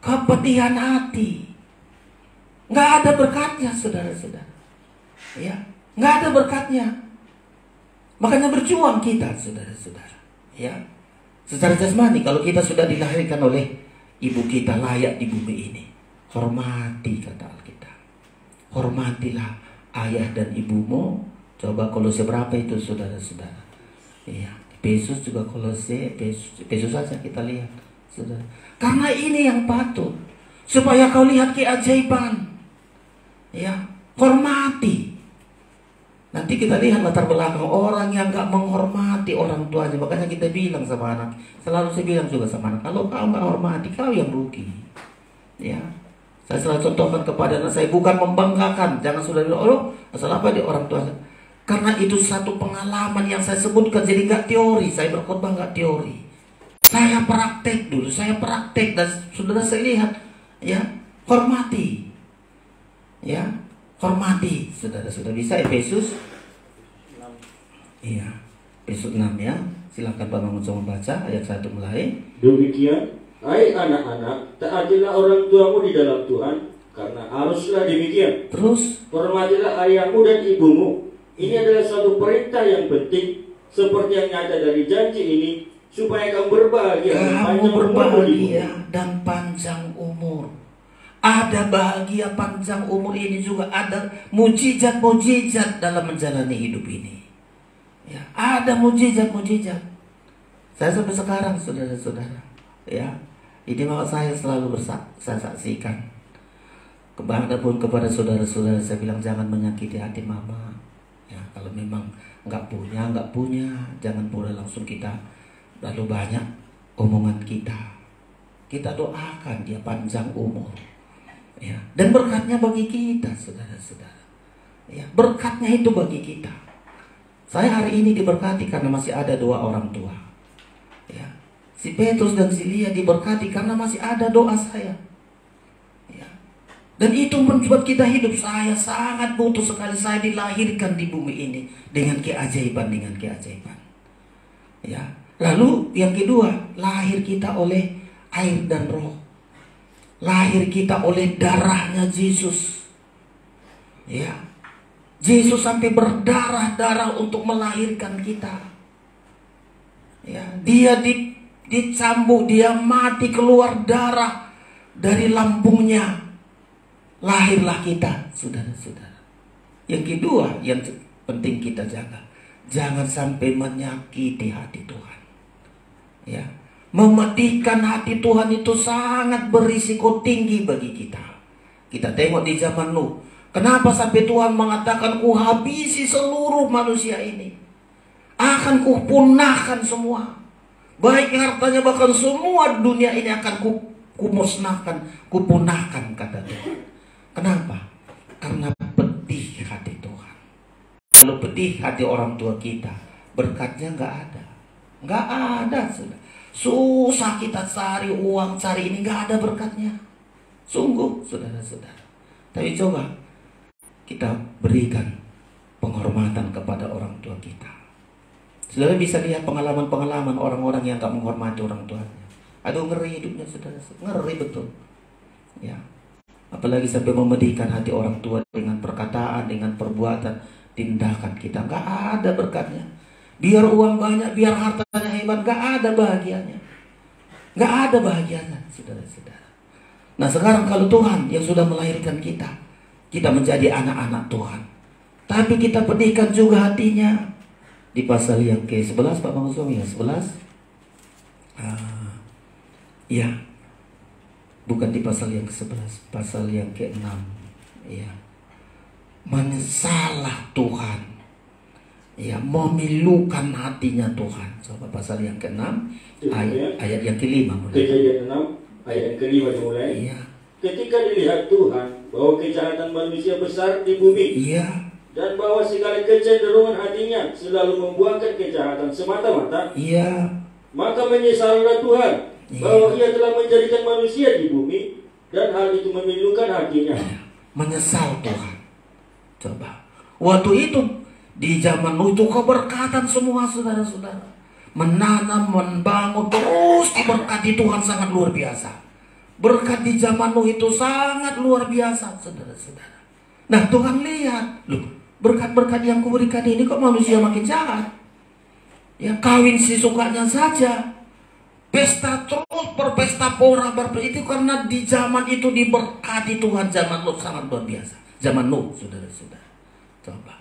kepedihan hati, nggak ada berkatnya, saudara-saudara. Ya, nggak ada berkatnya. Makanya berjuang kita, saudara-saudara. Ya, secara jasmani, kalau kita sudah dilahirkan oleh ibu kita layak di bumi ini, hormati, kata Alkitab. Hormatilah ayah dan ibumu. Coba Kolose berapa itu, saudara-saudara? Ya, Efesus juga Kolose, Efesus saja kita lihat, saudara. Karena ini yang patut, supaya kau lihat keajaiban. Ya, hormati. Nanti kita lihat latar belakang orang yang gak menghormati orang tuanya. Makanya kita bilang sama anak, selalu saya bilang juga sama anak, kalau kau gak hormati, kau yang rugi. Ya, saya selalu contohkan kepada anak saya, bukan membanggakan. Jangan sudah bilang, oh asal apa dia orang tuanya. Karena itu satu pengalaman yang saya sebutkan. Jadi gak teori, saya berkhotbah gak teori. Saya praktek dulu, saya praktek. Dan sudah saya lihat, ya, hormati. Ya, hormati, saudara-saudara. Bisa Efesus 6. Iya, Efesus 6 ya. Silakan Pak Mangun membaca ayat 1 mulai. Demikian, hai anak-anak, taatilah orang tuamu di dalam Tuhan, karena haruslah demikian. Terus, hormatilah ayahmu dan ibumu. Ini adalah satu perintah yang penting, seperti yang nyata dari janji ini, supaya kamu berbahagia dan panjang umur. Ada bahagia panjang umur ini juga ada mujizat-mujizat dalam menjalani hidup ini. Ya, ada mujizat-mujizat. Saya sampai sekarang, saudara-saudara, ya, ini maka saya selalu saya saksikan. Kebanyakan kepada saudara-saudara saya bilang, jangan menyakiti hati mama. Ya, kalau memang nggak punya, jangan pula langsung kita lalu banyak omongan kita. Kita doakan dia panjang umur. Ya, dan berkatnya bagi kita, saudara-saudara. Ya, berkatnya itu bagi kita. Saya hari ini diberkati karena masih ada 2 orang tua. Ya, si Petrus dan si Lia diberkati karena masih ada doa saya. Ya, dan itu membuat kita hidup. Saya sangat butuh sekali saya dilahirkan di bumi ini dengan keajaiban. Ya, lalu yang kedua, lahir kita oleh air dan roh. Lahir kita oleh darahnya Yesus. Ya, Yesus sampai berdarah-darah untuk melahirkan kita. Ya, dia dicambuk, dia mati, keluar darah dari lambungnya. Lahirlah kita, saudara-saudara. Yang kedua, yang penting kita jaga, jangan sampai menyakiti hati Tuhan. Ya, memedihkan hati Tuhan itu sangat berisiko tinggi bagi kita. Kita tengok di zaman Nuh. Kenapa sampai Tuhan mengatakan, ku habisi seluruh manusia ini. Akan ku punahkan semua. Baik hartanya, bahkan semua dunia ini akan ku musnahkan, ku punahkan, kata Tuhan. Kenapa? Karena pedih hati Tuhan. Kalau pedih hati orang tua kita, berkatnya nggak ada. Nggak ada, sudah. Susah kita cari uang, cari ini, gak ada berkatnya. Sungguh, saudara-saudara. Tapi coba kita berikan penghormatan kepada orang tua kita. Saudara bisa lihat pengalaman-pengalaman orang-orang yang gak menghormati orang tuanya. Aduh, ngeri hidupnya, saudara. Ngeri betul. Ya, apalagi sampai memedihkan hati orang tua dengan perkataan, dengan perbuatan, tindakan kita. Gak ada berkatnya. Biar uang banyak, biar hartanya hebat, gak ada bahagianya. Gak ada bahagianya, saudara-saudara. Nah sekarang kalau Tuhan yang sudah melahirkan kita, kita menjadi anak-anak Tuhan. Tapi kita pedihkan juga hatinya. Di pasal yang ke-11, Pak Mangusomi, ya 11. Ya, bukan di pasal yang ke-11, pasal yang ke-6. Ya, menyesalah Tuhan Ya, memilukan hatinya Tuhan. Coba pasal yang ke-6 ayat yang ke-5 mulai. Kejadian 6 ayat yang ke-5 dimulai. Iya. Ketika dilihat Tuhan bahwa kejahatan manusia besar di bumi, Iya. dan bahwa segala kecenderungan hatinya selalu membuahkan kejahatan semata-mata, Iya. maka menyesallah Tuhan bahwa Ia telah menjadikan manusia di bumi, dan hal itu memilukan hatinya. Menyesal Tuhan. Coba. Waktu itu di zaman Nuh itu keberkatan semua saudara-saudara. Menanam, membangun, terus diberkati Tuhan sangat luar biasa. Berkat di zaman Nuh itu sangat luar biasa saudara-saudara. Nah Tuhan lihat, loh, berkat-berkat yang kuberikan ini kok manusia makin jahat. Ya, kawin sesukanya saja. Pesta terus berpesta pora itu karena di zaman itu diberkati Tuhan. Zaman Nuh sangat luar biasa. Zaman Nuh, saudara-saudara. Coba.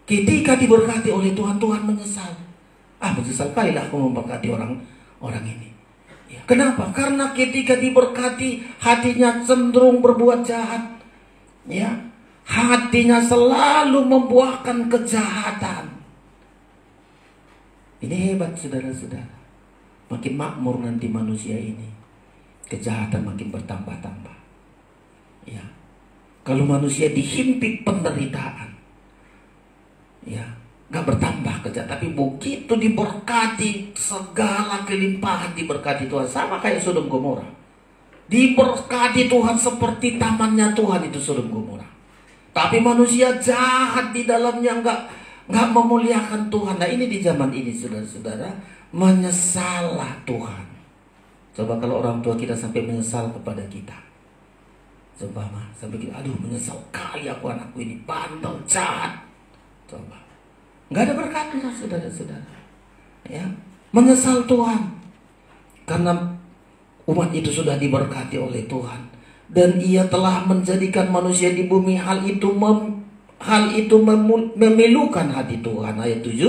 Ketika diberkati oleh Tuhan, Tuhan menyesal. Menyesal kalilah aku memberkati orang ini. Ya, kenapa? Karena ketika diberkati hatinya cenderung berbuat jahat. Ya, hatinya selalu membuahkan kejahatan. Ini hebat saudara-saudara. Makin makmur nanti manusia ini, kejahatan makin bertambah-tambah. Ya, kalau manusia dihimpit penderitaan, ya, gak bertambah kejahatan. Tapi begitu diberkati, segala kelimpahan diberkati Tuhan, sama kayak Sodom Gomora. Diberkati Tuhan seperti tamannya Tuhan itu Sodom Gomora. Tapi manusia jahat di dalamnya, nggak memuliakan Tuhan. Nah ini di zaman ini saudara-saudara, menyesallah Tuhan. Coba kalau orang tua kita sampai menyesal kepada kita. Coba sampai kita, aduh menyesal kali aku anakku ini bandel, jahat. Coba, nggak ada berkatnya saudara-saudara. Ya, menyesal Tuhan. Karena umat itu sudah diberkati oleh Tuhan. Dan Ia telah menjadikan manusia di bumi. Hal itu memilukan hati Tuhan. Ayat 7.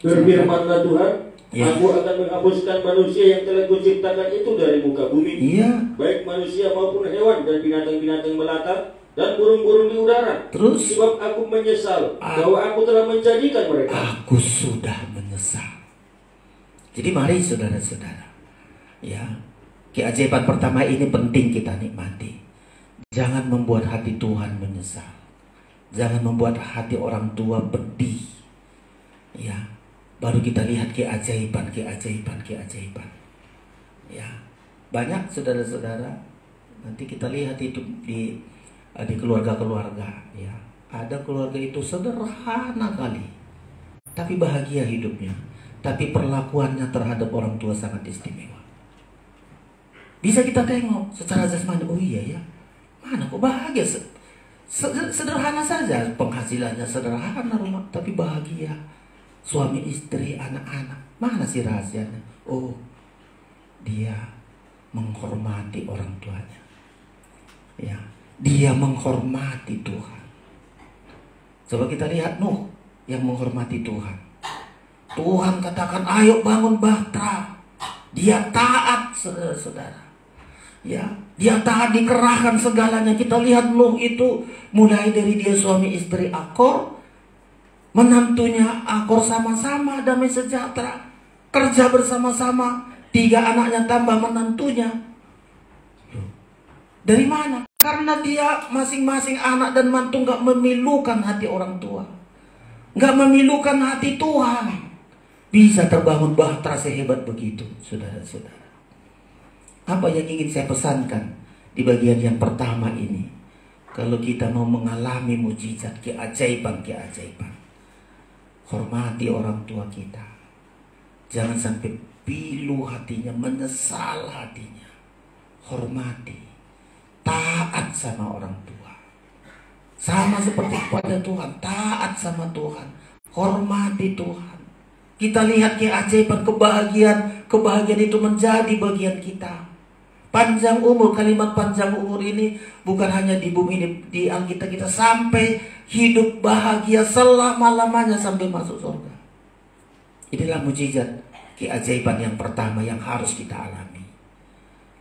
Berfirmanlah Tuhan, ya. Aku akan menghapuskan manusia yang telah Kuciptakan itu dari muka bumi. Iya. Baik manusia maupun hewan dan binatang-binatang melata dan burung-burung di udara. Terus? Sebab aku menyesal bahwa aku telah menjadikan mereka. Aku sudah menyesal. Jadi mari saudara-saudara, ya, keajaiban pertama ini penting kita nikmati. Jangan membuat hati Tuhan menyesal. Jangan membuat hati orang tua pedih. Ya, baru kita lihat keajaiban. Ya, banyak saudara-saudara. Nanti kita lihat itu di keluarga-keluarga. Ya, ada keluarga itu sederhana kali, tapi bahagia hidupnya. Tapi perlakuannya terhadap orang tua sangat istimewa. Bisa kita tengok secara jasmani, oh iya ya, mana kok bahagia, sederhana saja, penghasilannya sederhana rumah, tapi bahagia. Suami istri, anak-anak, mana sih rahasianya? Oh, dia menghormati orang tuanya. Ya, dia menghormati Tuhan. Coba kita lihat Nuh yang menghormati Tuhan. Tuhan katakan, ayo bangun bahtera. Dia taat saudara-saudara. Ya, dia taat, dikerahkan segalanya. Kita lihat Nuh itu mulai dari dia suami istri akor, menantunya akor, sama-sama damai sejahtera, kerja bersama-sama, 3 anaknya tambah menantunya. Dari mana? Karena dia masing-masing anak dan mantu gak memilukan hati orang tua, gak memilukan hati Tuhan. Bisa terbangun bahtera sehebat begitu, saudara-saudara. Apa yang ingin saya pesankan di bagian yang pertama ini? Kalau kita mau mengalami mujizat, keajaiban, hormati orang tua kita. Jangan sampai pilu hatinya, menyesal hatinya. Hormati, taat sama orang tua. Sama seperti kepada Tuhan, taat sama Tuhan, hormati Tuhan. Kita lihat keajaiban, kebahagiaan itu menjadi bagian kita. Panjang umur, kalimat panjang umur ini bukan hanya di bumi ini, di Alkitab kita sampai hidup bahagia selama-lamanya sampai masuk surga. Inilah mujizat, keajaiban yang pertama yang harus kita alami.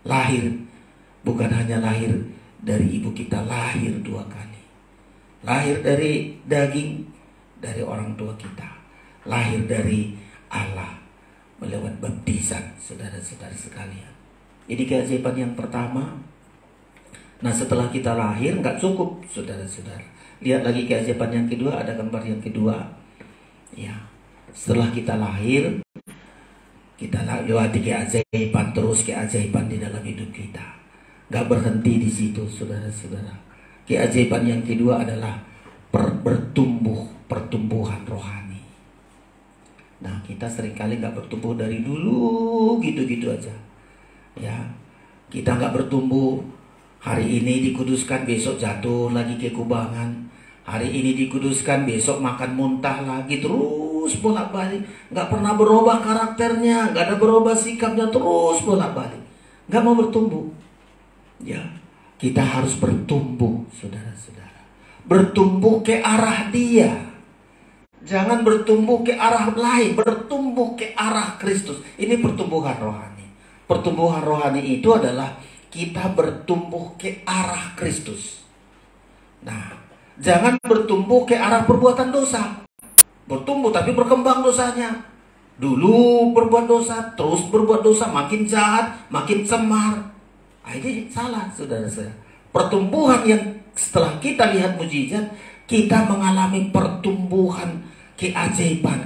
Lahir, bukan hanya lahir dari ibu kita, lahir 2 kali. Lahir dari daging, dari orang tua kita. lahir dari Allah melewat baptisan, saudara-saudara sekalian. Ini keajaiban yang pertama. Nah, setelah kita lahir nggak cukup, saudara-saudara. Lihat lagi keajaiban yang kedua, ada gambar yang kedua. Ya, setelah kita lahir, kita lewati keajaiban terus, keajaiban di dalam hidup kita. Nggak berhenti di situ, saudara-saudara. Keajaiban yang kedua adalah pertumbuhan rohani. Nah, kita seringkali nggak bertumbuh dari dulu gitu-gitu aja. Ya, kita nggak bertumbuh. Hari ini dikuduskan, besok jatuh lagi ke kubangan. Hari ini dikuduskan, besok makan muntah lagi, terus bolak-balik. Nggak pernah berubah karakternya, nggak ada berubah sikapnya, terus bolak-balik. Nggak mau bertumbuh. Ya, kita harus bertumbuh, saudara-saudara. Bertumbuh ke arah Dia. Jangan bertumbuh ke arah lain, bertumbuh ke arah Kristus. Ini pertumbuhan rohani. Pertumbuhan rohani itu adalah kita bertumbuh ke arah Kristus. Nah, jangan bertumbuh ke arah perbuatan dosa. Bertumbuh tapi berkembang dosanya. Dulu berbuat dosa, terus berbuat dosa, makin jahat, makin cemar. Nah, ini salah, saudara-saudara. Pertumbuhan yang setelah kita lihat mujizat, kita mengalami pertumbuhan keajaiban,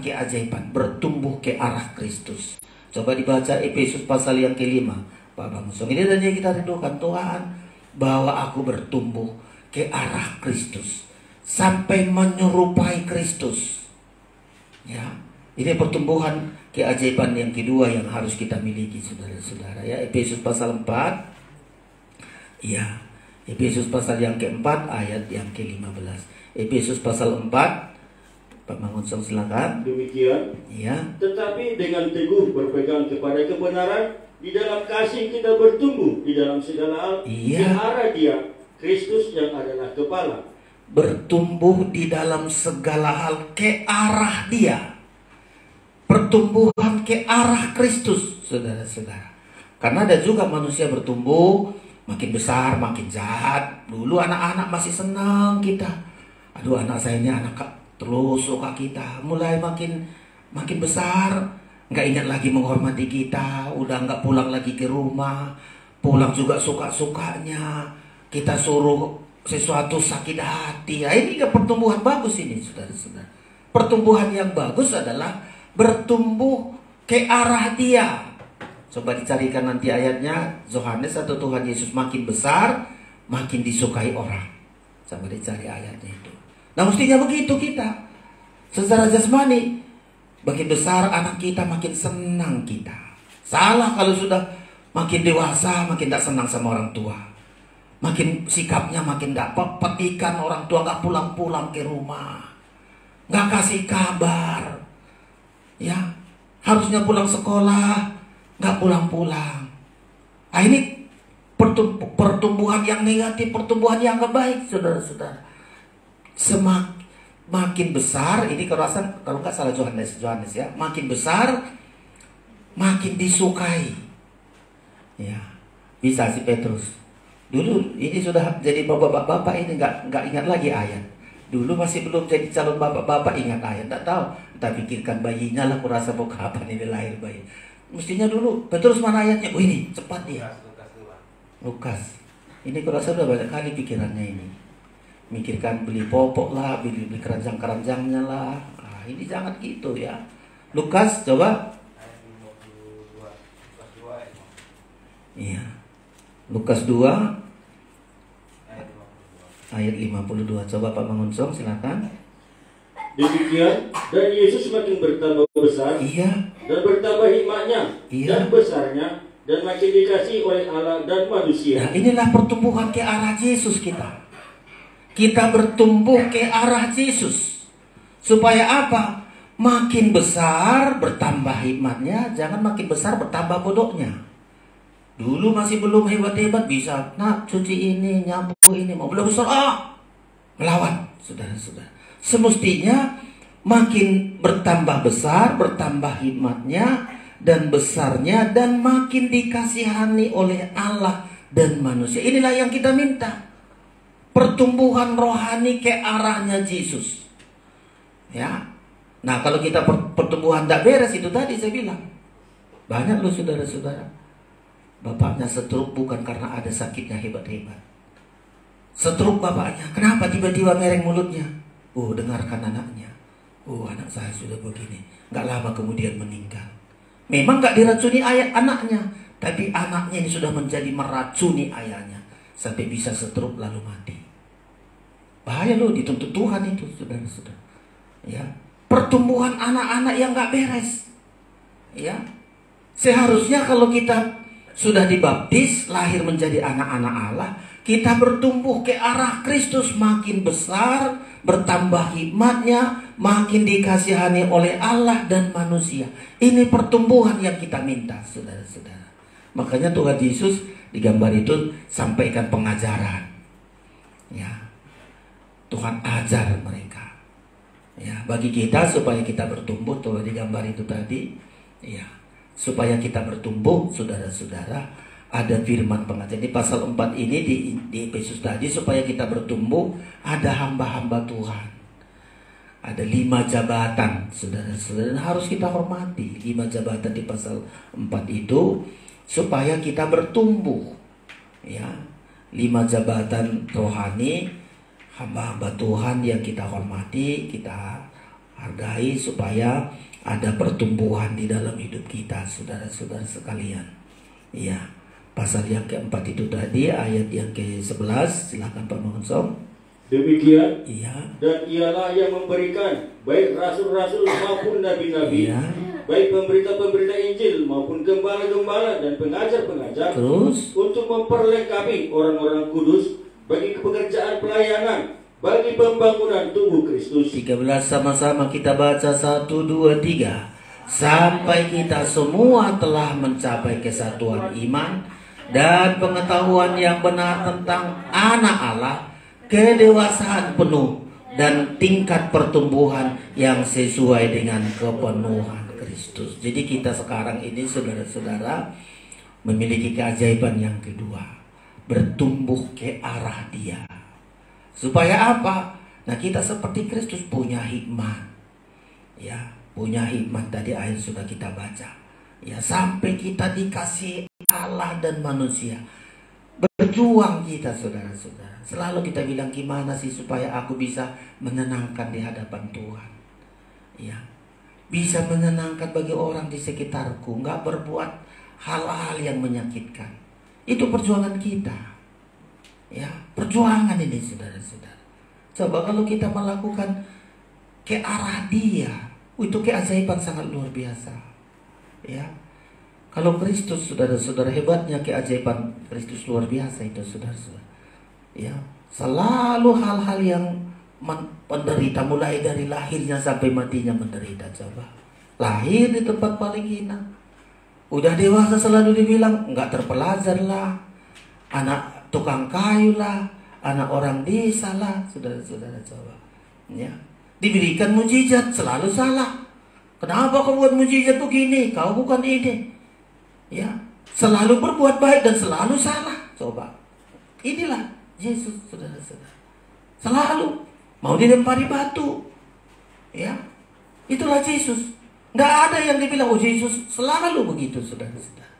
bertumbuh ke arah Kristus. Coba dibaca Efesus pasal yang kelima. Pak Bangsa, ini dan yang kita rindukan, Tuhan, bahwa aku bertumbuh ke arah Kristus sampai menyerupai Kristus. Ya, ini pertumbuhan keajaiban yang kedua yang harus kita miliki, saudara-saudara. Ya, Efesus pasal 4. Ya, Efesus pasal yang keempat ayat yang ke-15. Efesus pasal 4. Pak Mangunsong silakan. Demikian. Ya. Tetapi dengan teguh berpegang kepada kebenaran, di dalam kasih kita bertumbuh di dalam segala hal ke arah Dia, Kristus yang adalah kepala. Bertumbuh di dalam segala hal ke arah Dia. Pertumbuhan ke arah Kristus, saudara-saudara. Karena ada juga manusia bertumbuh makin besar, makin jahat. Dulu anak-anak masih senang kita. Aduh, anak saya ini anak terus suka kita. Mulai makin besar, nggak ingat lagi menghormati kita. Udah nggak pulang lagi ke rumah. Pulang juga suka-sukanya. Kita suruh sesuatu sakit hati. Nah, ini pertumbuhan bagus ini, saudara-saudara. Pertumbuhan yang bagus adalah bertumbuh ke arah Dia. Coba dicarikan nanti ayatnya. Yohanes atau Tuhan Yesus makin besar, makin disukai orang. Coba dicari ayatnya itu. Nah, mestinya begitu kita. Secara jasmani, makin besar anak kita, makin senang kita. Salah kalau sudah makin dewasa, makin tak senang sama orang tua. Makin sikapnya makin gak petikan orang tua, gak pulang-pulang ke rumah. Gak kasih kabar. Ya, harusnya pulang sekolah, gak pulang-pulang. Nah, ini pertumbuhan yang negatif, pertumbuhan yang gak baik, saudara-saudara. Makin besar, ini kalau nggak salah Yohanes ya, makin besar, makin disukai. Ya, bisa si Petrus. Dulu ini sudah jadi bapak-bapak ini nggak ingat lagi ayat. Dulu masih belum jadi calon bapak-bapak ingat ayat, nggak tahu. Kita pikirkan bayinya lah, kurasa mau kapan ini lahir bayi. Mestinya dulu Petrus mana ayatnya? Oh, ini cepat dia. Lukas. Ini kurasa sudah banyak kali pikirannya ini. Mikirkan beli popok lah, beli keranjang-keranjangnya lah. Nah, ini jangan gitu ya. Lukas, coba. Iya. Lukas 2 ayat 52. Coba Pak Mangunsong, silakan. Demikian, dan Yesus makin bertambah besar. Iya. Dan bertambah hikmatnya. Iya. Dan besarnya. Dan makin dikasih oleh Allah dan manusia. Nah, inilah pertumbuhan ke arah Yesus kita. Kita bertumbuh ke arah Yesus. Supaya apa? Makin besar bertambah hikmatnya, jangan makin besar bertambah bodohnya. Dulu masih belum hebat-hebat bisa, nah cuci ini, nyapu ini, mau belum besar, melawan, saudara-saudara. Semestinya makin bertambah besar, bertambah hikmatnya dan besarnya, dan makin dikasihani oleh Allah dan manusia. Inilah yang kita minta. Pertumbuhan rohani ke arahnya Yesus. Ya. Nah, kalau kita pertumbuhan tidak beres, itu tadi saya bilang, banyak loh saudara-saudara, bapaknya stroke bukan karena ada sakitnya hebat-hebat. Stroke bapaknya, kenapa tiba-tiba mereng mulutnya? Oh, dengarkan anaknya. Oh, anak saya sudah begini. Gak lama kemudian meninggal. Memang gak diracuni anaknya, tapi anaknya ini sudah menjadi meracuni ayahnya, sampai bisa stroke lalu mati. Bahaya loh, dituntut Tuhan itu, saudara-saudara. Ya, pertumbuhan anak-anak yang gak beres. Ya, seharusnya kalau kita sudah dibaptis, lahir menjadi anak-anak Allah, kita bertumbuh ke arah Kristus, makin besar, bertambah hikmatnya, makin dikasihani oleh Allah dan manusia. Ini pertumbuhan yang kita minta, saudara-saudara. Makanya Tuhan Yesus di gambar itu sampaikan pengajaran. Ya, Tuhan ajar mereka. Ya, bagi kita supaya kita bertumbuh, tuh di gambar itu tadi, ya, supaya kita bertumbuh, saudara-saudara, ada firman pengajaran di pasal 4 ini di Efesus tadi, supaya kita bertumbuh, ada hamba-hamba Tuhan. Ada 5 jabatan, saudara-saudara, harus kita hormati. 5 jabatan di pasal 4 itu supaya kita bertumbuh. Ya, 5 jabatan rohani, hamba-hamba Tuhan yang kita hormati, kita hargai, supaya ada pertumbuhan di dalam hidup kita, saudara-saudara sekalian. Ya, pasal yang keempat itu tadi, ayat yang ke-11, silakan Pak Mongsom. Demikian, Iya. dan ialah yang memberikan baik rasul-rasul maupun nabi-nabi, Iya. baik pemberita-pemberita Injil maupun gembala-gembala dan pengajar-pengajar, Terus, untuk memperlengkapi orang-orang kudus bagi pekerjaan pelayanan, bagi pembangunan tubuh Kristus. 13 sama-sama kita baca, 1, 2, 3. Sampai kita semua telah mencapai kesatuan iman dan pengetahuan yang benar tentang anak Allah, kedewasaan penuh dan tingkat pertumbuhan yang sesuai dengan kepenuhan Kristus. Jadi kita sekarang ini, saudara-saudara, memiliki keajaiban yang kedua, bertumbuh ke arah Dia. Supaya apa? Nah, kita seperti Kristus punya hikmat. Ya, punya hikmat, tadi ayat sudah kita baca. Ya, sampai kita dikasih Allah dan manusia. Berjuang kita, saudara-saudara. Selalu kita bilang, gimana sih supaya aku bisa menenangkan di hadapan Tuhan. Ya, bisa menenangkan bagi orang di sekitarku, nggak berbuat hal-hal yang menyakitkan. Itu perjuangan kita. Ya, perjuangan ini, saudara-saudara. Coba kalau kita melakukan ke arah Dia, itu keajaiban sangat luar biasa. Ya, kalau Kristus, saudara-saudara, hebatnya keajaiban Kristus luar biasa itu, saudara-saudara. Ya, selalu hal-hal yang menderita, mulai dari lahirnya sampai matinya menderita. Coba, lahir di tempat paling hina, udah dewasa selalu dibilang nggak terpelajar lah, anak tukang kayu lah, anak orang desa lah, saudara-saudara. Coba, ya, diberikan mujizat selalu salah. Kenapa kau buat mujizat begini? Kau bukan ini. Ya, selalu berbuat baik dan selalu salah. Coba, inilah Yesus, saudara-saudara. Selalu mau dilempari batu. Ya, itulah Yesus. Nggak ada yang dibilang, oh Yesus selalu begitu, saudara-saudara.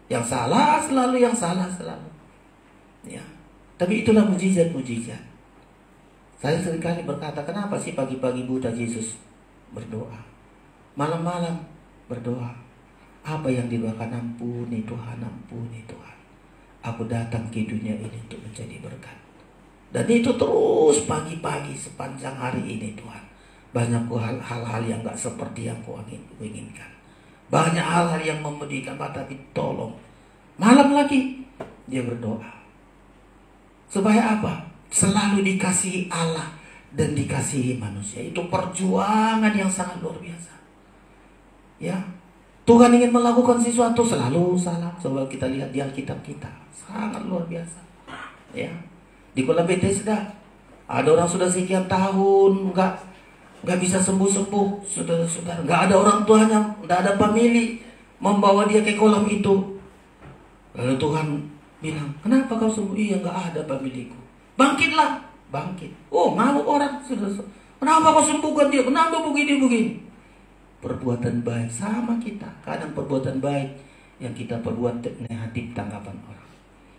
Yang salah selalu, yang salah selalu. Ya, tapi itulah mujizat-mujizat. Saya seringkali berkata, kenapa sih pagi-pagi buta Yesus berdoa, malam-malam berdoa? Apa yang didoakan? Ampuni Tuhan, ampuni Tuhan. Aku datang ke dunia ini untuk menjadi berkat. Dan itu terus pagi-pagi sepanjang hari ini, Tuhan. Banyak hal-hal yang gak seperti yang kau inginkan. Banyak hal-hal yang memedihkan, tapi tolong. Malam lagi dia berdoa. Supaya apa? Selalu dikasihi Allah dan dikasihi manusia. Itu perjuangan yang sangat luar biasa. Ya, Tuhan ingin melakukan sesuatu selalu salah. Coba kita lihat di Alkitab kita, sangat luar biasa. Ya, di kolam Bethesda ada orang sudah sekian tahun nggak bisa sembuh-sembuh, saudara-saudara. Nggak ada orang tuanya, nggak ada famili membawa dia ke kolam itu. Lalu Tuhan bilang, kenapa kau sembuh? Iya, nggak ada familiku. Bangkitlah, bangkit. Oh, ngamuk orang, saudara-saudara. Kenapa kau sembuhkan dia? Kenapa begini-begini? perbuatan baik sama kita. Kadang perbuatan baik yang kita perbuat negatif tanggapan orang.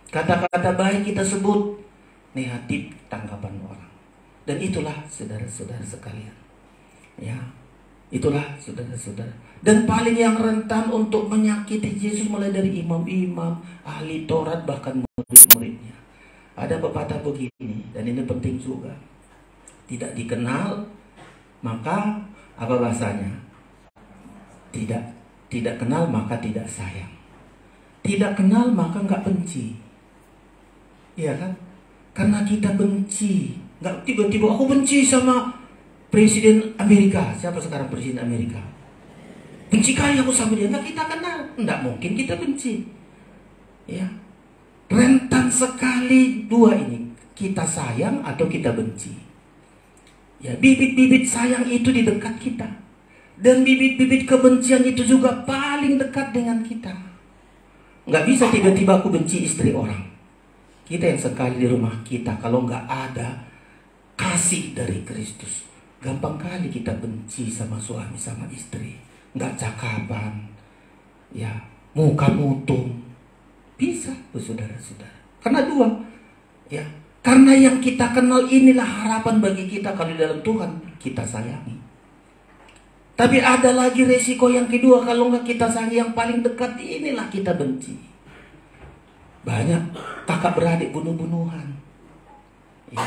Kata-kata baik kita sebut, negatif tanggapan orang. Dan itulah saudara-saudara sekalian. Ya, itulah saudara-saudara. Dan paling yang rentan untuk menyakiti Yesus mulai dari imam-imam, ahli Taurat, bahkan murid-muridnya. Ada pepatah begini, dan ini penting juga. Tidak dikenal, maka apa bahasanya? Tidak kenal maka tidak sayang. Tidak kenal maka nggak benci. Iya kan? Karena kita benci. Nggak tiba-tiba aku benci sama Presiden Amerika. Siapa sekarang Presiden Amerika? Benci kali aku sama dia. Nggak kita kenal. Nggak mungkin kita benci. Ya. Rentan sekali dua ini. Kita sayang atau kita benci. Ya, bibit-bibit sayang itu di dekat kita. Dan bibit-bibit kebencian itu juga paling dekat dengan kita. Nggak bisa tiba-tiba aku benci istri orang. Kita yang sekali di rumah kita, kalau nggak ada kasih dari Kristus, gampang kali kita benci sama suami, sama istri. Nggak cakapan, ya, muka mutung. Bisa, saudara-saudara. Karena dua, ya. Karena yang kita kenal inilah harapan bagi kita kalau di dalam Tuhan kita sayangi. Tapi ada lagi resiko yang kedua, kalau nggak kita sayangi yang paling dekat inilah kita benci. Banyak kakak beradik bunuh-bunuhan. Ya.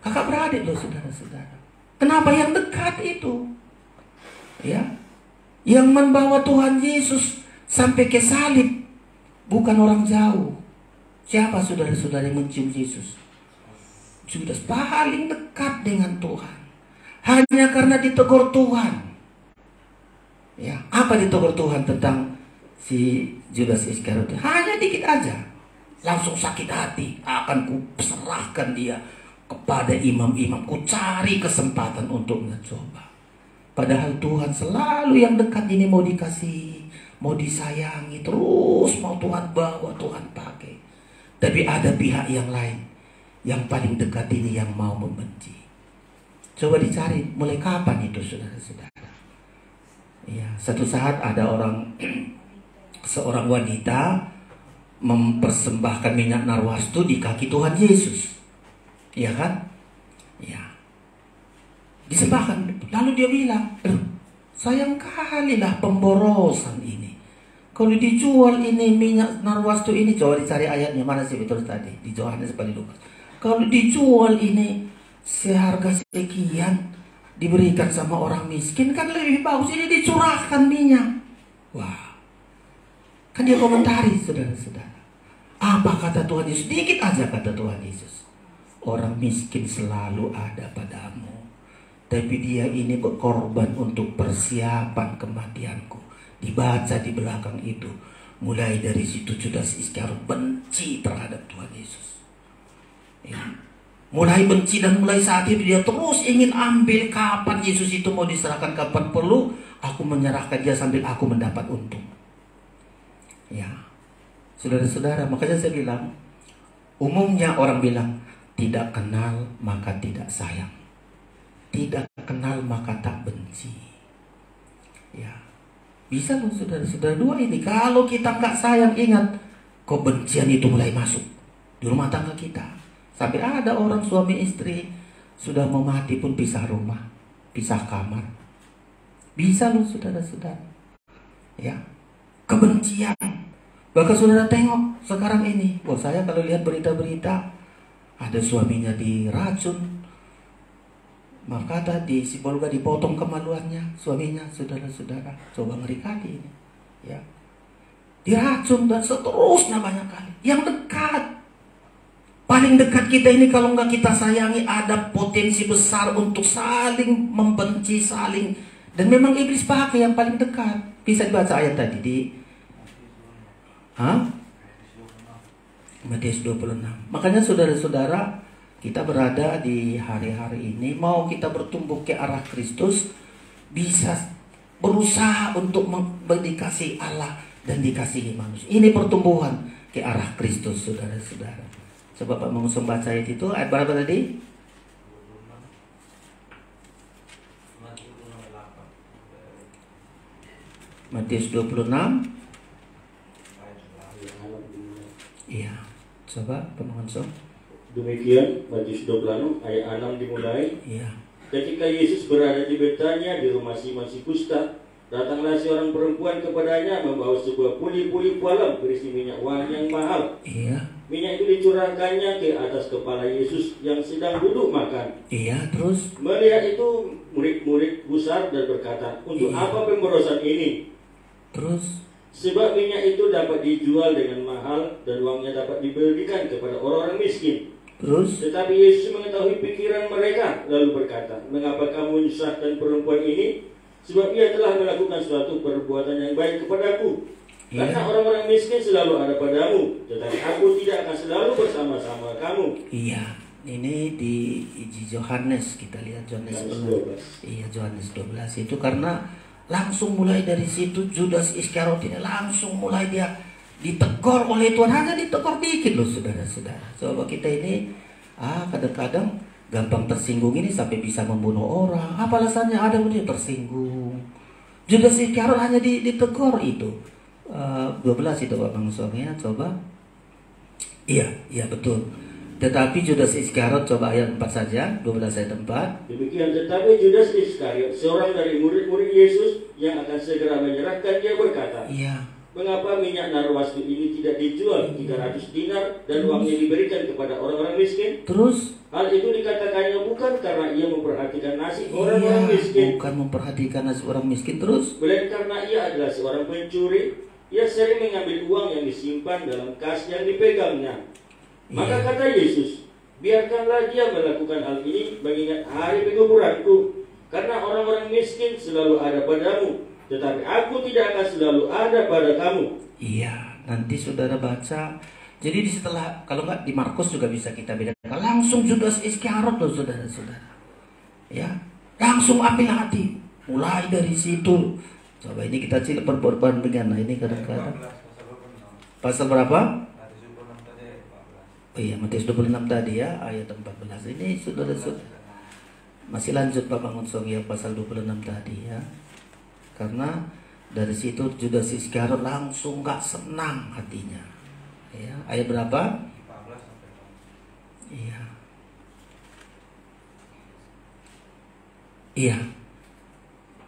Kakak beradik loh saudara-saudara. Kenapa yang dekat itu? Ya. Yang membawa Tuhan Yesus sampai ke salib bukan orang jauh. Siapa saudara-saudara yang mencium Yesus? Judas, paling dekat dengan Tuhan. Hanya karena ditegur Tuhan. Ya, apa ditegur Tuhan tentang si Judas Iskariot? Hanya dikit aja. Langsung sakit hati. Akan kuserahkan dia kepada imam-imam. Ku cari kesempatan untuk mencoba. Padahal Tuhan selalu yang dekat ini mau dikasih, mau disayangi, terus mau Tuhan bawa, Tuhan pakai. Tapi ada pihak yang lain yang paling dekat ini yang mau membenci. Coba dicari mulai kapan itu saudara-saudara. Ya, satu saat ada seorang wanita mempersembahkan minyak narwastu di kaki Tuhan Yesus. Iya kan? Ya. Disembahkan. Lalu dia bilang, sayang kali lah pemborosan ini. Kalau dijual ini minyak narwastu ini, coba dicari ayatnya mana sih betul tadi di Yohanes pada Lukas. Kalau dijual ini seharga sekian diberikan sama orang miskin, kan lebih bagus ini dicurahkan minyak. Wah, kan dia komentari saudara-saudara. Apa kata Tuhan Yesus? Dikit aja kata Tuhan Yesus. Orang miskin selalu ada padamu, tapi dia ini berkorban untuk persiapan kematianku. Dibaca di belakang itu. Mulai dari situ Judas Iskariot benci terhadap Tuhan Yesus. Ya. Mulai benci dan mulai saat itu dia terus ingin ambil kapan Yesus itu mau diserahkan, kapan perlu aku menyerahkan dia sambil aku mendapat untung. Ya, saudara-saudara, makanya saya bilang, umumnya orang bilang tidak kenal maka tidak sayang, tidak kenal maka tak benci. Ya, bisa loh saudara-saudara dua ini. Kalau kita nggak sayang, ingat, kebencian itu mulai masuk di rumah tangga kita. Sampai ada orang suami istri sudah mau mati pun pisah rumah, pisah kamar. Bisa loh saudara-saudara. Ya, kebencian. Bahkan saudara tengok sekarang ini. Wah, saya kalau lihat berita-berita ada suaminya diracun. Maka tadi si Polga dipotong kemaluannya suaminya, saudara-saudara. Coba ngeri kali ini. Ya. Diracun dan seterusnya banyak kali. Yang dekat. Paling dekat kita ini kalau nggak kita sayangi, ada potensi besar untuk saling membenci, saling. Dan memang iblis pakai yang paling dekat. Bisa dibaca ayat tadi di Matius 26. Makanya saudara-saudara, kita berada di hari-hari ini, mau kita bertumbuh ke arah Kristus, bisa berusaha untuk dikasih Allah dan dikasihi manusia. Ini pertumbuhan ke arah Kristus, saudara-saudara. Coba Pak mengusung baca ayat itu. Ayat berapa tadi? Matius 26. Iya. Coba Pamangun Som. Demikian Matius 26 ayat 6 dimulai. Iya. Ketika Yesus berada di Betania di rumah Simon si Kusta, datanglah seorang perempuan kepadanya membawa sebuah puli-puli pualam berisi minyak wangi yang mahal. Iya. Minyak itu dicurahkannya ke atas kepala Yesus yang sedang duduk makan. Iya, terus? Melihat itu murid-murid gusar dan berkata, untuk apa pemborosan ini? Terus? Sebab minyak itu dapat dijual dengan mahal dan uangnya dapat diberikan kepada orang-orang miskin. Terus? Tetapi Yesus mengetahui pikiran mereka, lalu berkata, mengapa kamu menyusahkan perempuan ini? Sebab ia telah melakukan suatu perbuatan yang baik kepadaku. Karena orang-orang miskin selalu ada padamu, tetapi aku tidak akan selalu bersama-sama kamu. Iya, ini di Yohanes, kita lihat Yohanes 12. Iya, Yohanes 12 itu karena langsung mulai dari situ Judas Iskariot ini langsung mulai dia ditegur oleh Tuhan, hanya ditegur dikit loh saudara-saudara. Coba kita ini kadang-kadang gampang tersinggung ini sampai bisa membunuh orang. Apa alasannya? Ada yang tersinggung. Judas Iskariot hanya ditegur itu. 12 itu Pak Bang Song ya, coba. Iya betul. Tetapi Judas Iskariot, coba ayat 4 saja, 12 ayat 4. Demikian, tetapi Judas Iskariot, seorang dari murid-murid Yesus yang akan segera menyerahkan, dia berkata, iya, mengapa minyak narwastu ini tidak dijual 300 dinar dan uangnya diberikan kepada orang-orang miskin? Terus? Hal itu dikatakannya bukan karena ia memperhatikan nasib orang-orang miskin, bukan memperhatikan nasib orang miskin, terus? melainkan karena ia adalah seorang pencuri. Ia sering mengambil uang yang disimpan dalam kas yang dipegangnya. Maka kata Yesus, biarkanlah dia melakukan hal ini mengingat hari penguburanku, karena orang-orang miskin selalu ada padamu, tetapi aku tidak akan selalu ada pada kamu. Iya, nanti saudara baca. Jadi setelah, kalau nggak di Markus juga bisa kita bedakan. Langsung Judas Iskariot loh saudara-saudara. Ya, langsung ambil hati. Mulai dari situ. Coba ini kita cek perbandingan. Nah ini kadang-kadang. Pasal berapa? Oh iya, Matius 26 tadi ya, ayat 14. Ini saudara-saudara. Masih lanjut Pak Bangun Song ya, pasal 26 tadi ya. Karena dari situ Judas Iskariot langsung gak senang hatinya. Ya, ayat berapa? 14. Iya. Iya.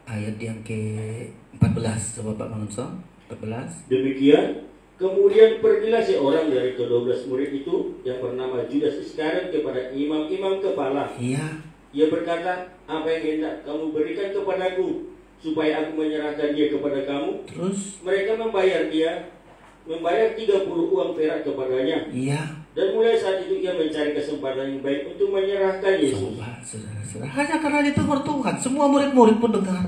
Ayat yang ke-14. Coba Pak Bangun Song, 14. Demikian, kemudian pergilah seorang dari ke-12 murid itu yang bernama Judas Iskariot kepada imam-imam kepala. Iya. Ia berkata, apa yang hendak kamu berikan kepadaku supaya aku menyerahkan dia kepada kamu? Terus? Mereka membayar 30 uang perak kepadanya. Iya. Dan mulai saat itu ia mencari kesempatan yang baik untuk menyerahkan Yesus. Coba saudara-saudara, hanya karena ditegur Tuhan, semua murid-murid pun dengar.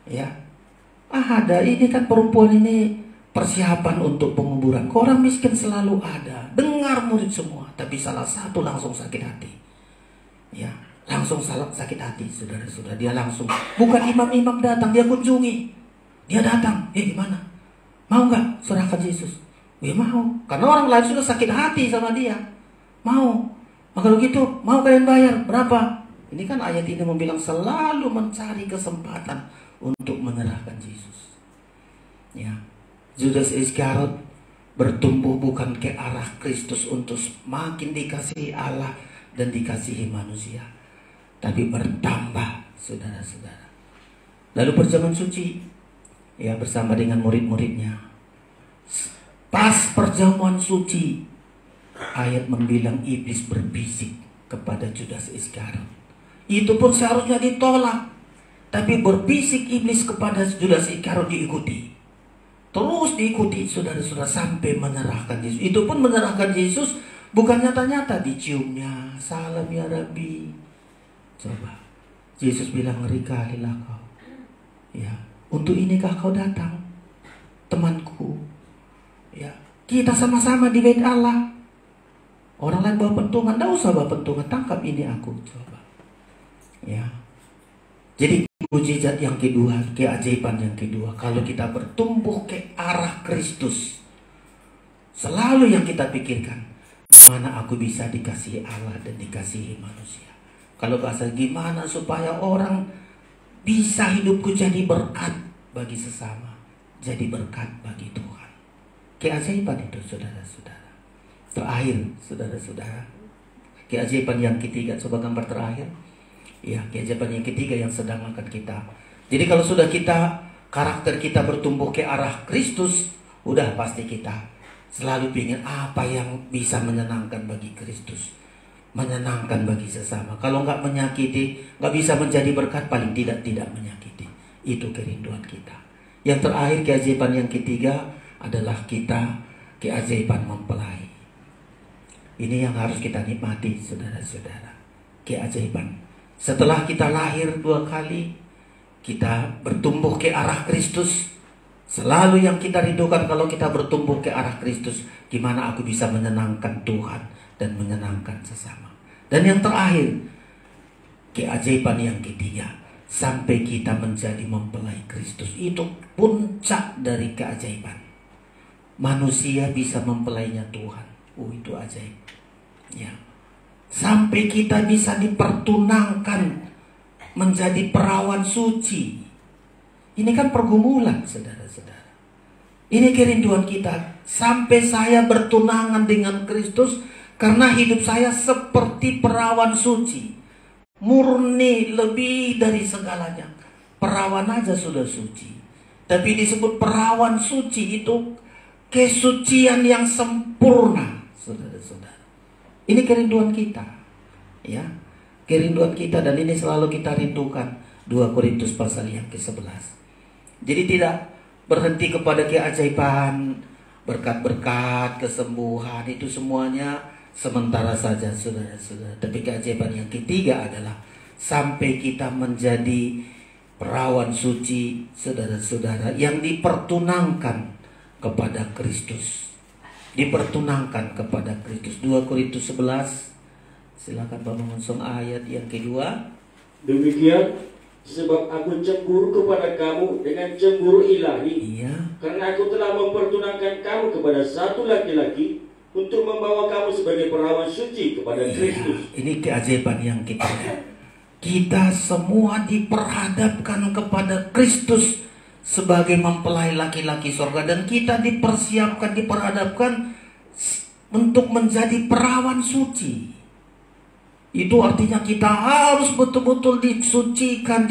Ya, ada ini kan perempuan ini persiapan untuk penguburan. Orang miskin selalu ada. Dengar murid semua, tapi salah satu langsung sakit hati. Ya, langsung sakit hati, saudara-saudara. Dia langsung, bukan imam-imam datang, dia kunjungi. Dia datang, gimana? Mau nggak serahkan Yesus? Ya mau, karena orang lain sudah sakit hati sama dia. Mau. Maka kalau gitu, mau kalian bayar berapa? Ini kan ayat ini membilang selalu mencari kesempatan untuk menyerahkan Yesus. Ya, Judas Iskariot bertumbuh bukan ke arah Kristus untuk makin dikasihi Allah dan dikasihi manusia, tapi bertambah, saudara-saudara. Lalu perjamuan suci, ya bersama dengan murid-muridnya. Pas perjamuan suci, ayat membilang iblis berbisik kepada Judas Iskariot. Itu pun seharusnya ditolak, tapi berbisik iblis kepada Judas Iskariot diikuti. Terus diikuti saudara-saudara sampai menyerahkan Yesus. Itu pun menyerahkan Yesus bukan nyata-nyata, diciumnya, salam ya Rabbi. Coba, Yesus bilang, ngeri kalilah kau. Ya, untuk inikah kau datang, temanku? Ya, kita sama-sama di bait Allah. Orang lain bawa pentungan, tidak usah bawa pentungan, tangkap ini aku. Coba. Ya. Jadi mujizat yang kedua, keajaiban yang kedua, kalau kita bertumbuh ke arah Kristus, selalu yang kita pikirkan, gimana aku bisa dikasihi Allah dan dikasihi manusia. Kalau bahasa gimana supaya orang bisa hidupku jadi berkat bagi sesama. jadi berkat bagi Tuhan. Keajaiban itu, saudara-saudara. Terakhir, saudara-saudara, keajaiban yang ketiga, coba gambar terakhir. Ya, keajaiban yang ketiga yang sedang akan kita. Jadi kalau sudah karakter kita bertumbuh ke arah Kristus, udah pasti kita selalu ingin apa yang bisa menyenangkan bagi Kristus, menyenangkan bagi sesama. Kalau nggak menyakiti, nggak bisa menjadi berkat, paling tidak menyakiti. Itu kerinduan kita. Yang terakhir, keajaiban yang ketiga adalah kita keajaiban mempelai. Ini yang harus kita nikmati, saudara-saudara. Keajaiban. Setelah kita lahir 2 kali, kita bertumbuh ke arah Kristus. Selalu yang kita rindukan kalau kita bertumbuh ke arah Kristus, gimana aku bisa menyenangkan Tuhan dan menyenangkan sesama. Dan yang terakhir, keajaiban yang ketiga, sampai kita menjadi mempelai Kristus. Itu puncak dari keajaiban. Manusia bisa mempelainya Tuhan. Itu ajaib. Ya. Sampai kita bisa dipertunangkan menjadi perawan suci. Ini kan pergumulan, saudara-saudara. Ini kerinduan kita. Sampai saya bertunangan dengan Kristus karena hidup saya seperti perawan suci. Murni, lebih dari segalanya. Perawan aja sudah suci. Tapi disebut perawan suci, itu kesucian yang sempurna, saudara-saudara. Ini kerinduan kita, ya, kerinduan kita, dan ini selalu kita rindukan. 2 Korintus pasal yang ke-11. Jadi tidak berhenti kepada keajaiban, berkat-berkat, kesembuhan, itu semuanya sementara saja, saudara-saudara. Tapi keajaiban yang ketiga adalah sampai kita menjadi perawan suci, saudara-saudara, yang dipertunangkan kepada Kristus. Dipertunangkan kepada Kristus. 2 Korintus 11. Silakan Bapak mengusung ayat yang kedua. Demikian, sebab aku cemburu kepada kamu dengan cemburu ilahi. Iya. Karena aku telah mempertunangkan kamu kepada satu laki-laki untuk membawa kamu sebagai perawan suci kepada Kristus. Ini keajaiban yang ketiga. Kita semua diperhadapkan kepada Kristus sebagai mempelai laki-laki surga, dan kita diperhadapkan untuk menjadi perawan suci. Itu artinya kita harus betul-betul disucikan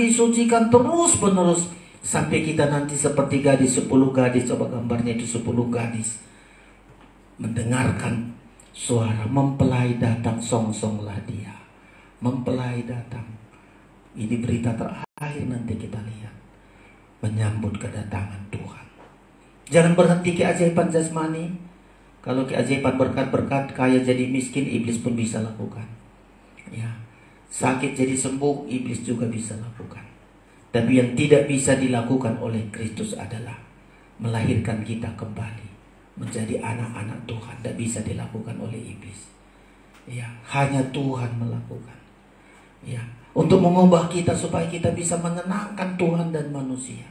terus menerus sampai kita nanti seperti gadis, 10 gadis, coba gambarnya itu 10 gadis mendengarkan suara mempelai datang, song-songlah dia. Mempelai datang. Ini berita terakhir nanti kita lihat. Menyambut kedatangan Tuhan. Jangan berhenti keajaiban jasmani. Kalau keajaiban berkat-berkat, kaya jadi miskin, iblis pun bisa lakukan. Ya, sakit jadi sembuh, iblis juga bisa lakukan. Tapi yang tidak bisa dilakukan oleh Kristus adalah melahirkan kita kembali menjadi anak-anak Tuhan. Tidak bisa dilakukan oleh iblis. Ya, hanya Tuhan melakukan. Ya, untuk mengubah kita supaya kita bisa menyenangkan Tuhan dan manusia.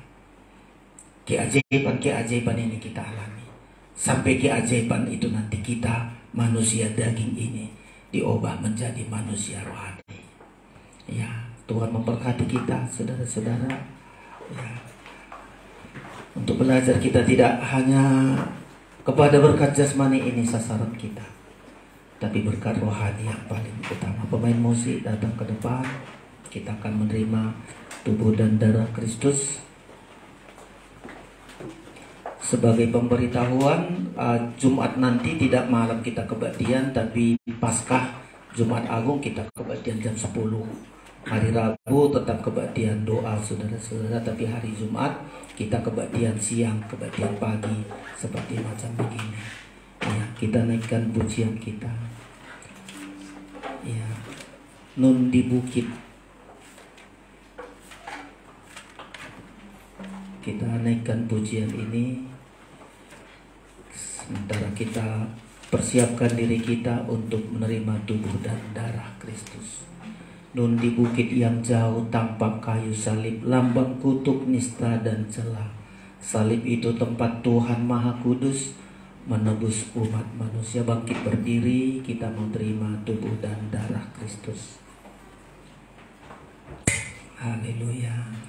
Keajaiban ini kita alami. Sampai keajaiban itu nanti kita, manusia daging ini, diubah menjadi manusia rohani. Ya, Tuhan memberkati kita, saudara-saudara. Ya. Untuk belajar kita tidak hanya kepada berkat jasmani ini sasaran kita, tapi berkat rohani yang paling utama. Pemain musik datang ke depan. Kita akan menerima tubuh dan darah Kristus. Sebagai pemberitahuan, Jumat nanti tidak malam kita kebaktian, tapi Paskah Jumat Agung kita kebaktian jam 10. Hari Rabu tetap kebaktian doa, saudara-saudara, tapi hari Jumat kita kebaktian siang, kebaktian pagi, seperti macam begini. Ya, kita naikkan pujian kita. Ya, Nun di Bukit. Kita naikkan pujian ini sementara kita persiapkan diri kita untuk menerima tubuh dan darah Kristus. Nun di bukit yang jauh tampak kayu salib, lambang kutuk, nista dan celah. Salib itu tempat Tuhan Maha Kudus menebus umat manusia. Bangkit berdiri, kita menerima tubuh dan darah Kristus. Haleluya.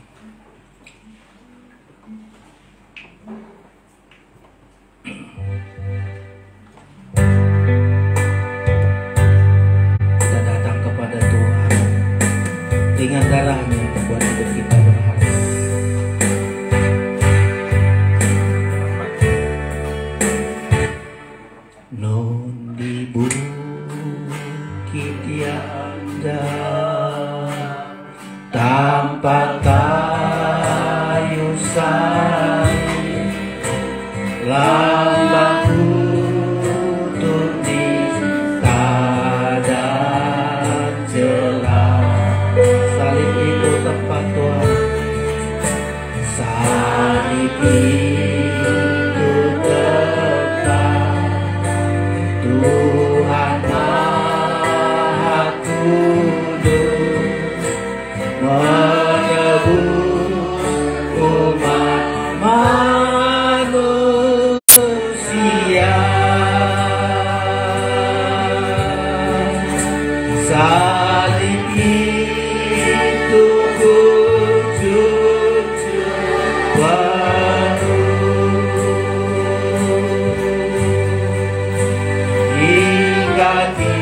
dengan darahnya membuat hidup kita berharga. Non di bukit yang tanpa kayu salib, lambang untuk di keadaan jelas. Salib itu tempat Tuhan, salib itu tempat Tuhan Maha Kudus menebus umat manusia. Salib itu wujud baru hingga di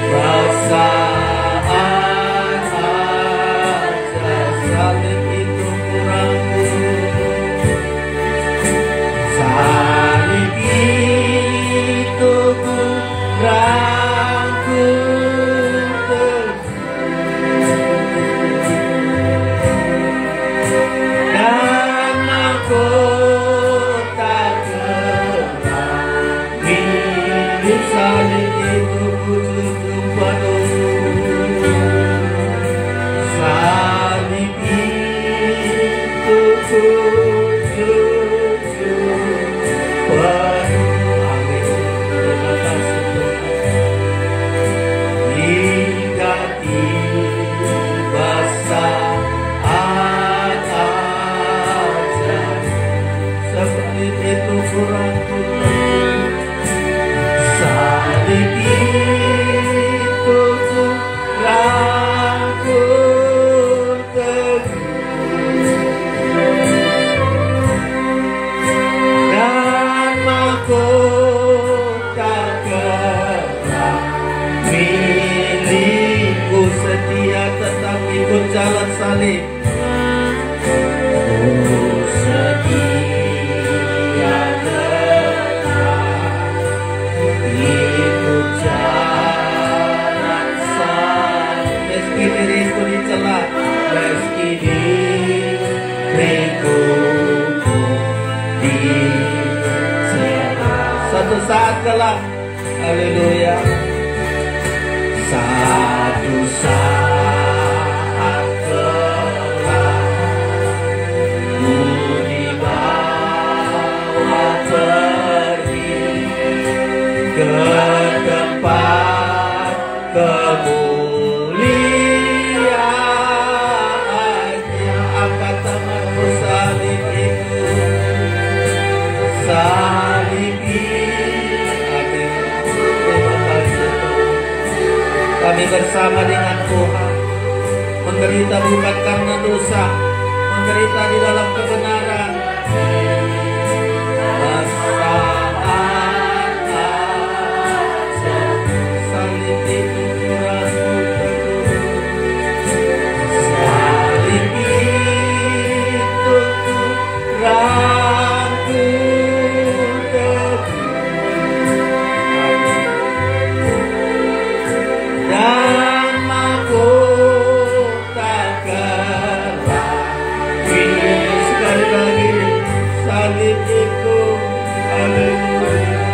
perasaan aja. Salib itu kurangku, salib itu kurangku, dan mahkota kelam hidup. Salib itu wujud baru, salib itu wujud baru. Amin. Terima kasih Tuhan. Hingga tiba saat aja, salib itu kurangku, salib itu kurangku teguh, dan mahkota kelam milikku. Setia tetap ikut jalan salib, oh setia tetap ikut jalan salib. Meski diriku dicela, meski diriku dicela, satu saat kelak, haleluya, satu saat kelak ku dibawa pergi ke tempat kemuliaannya. Angkat tanganmu, salib itu, salib itu. Amin. Terima kasih Tuhan. Kami bersama dengan Tuhan menderita bukan karena dosa, menderita di dalam kebenaran. Salib itu kurangku teguh, salib itu kurangku teguh, dan mahkota kelam. Sekali lagi, salib itu, haleluya,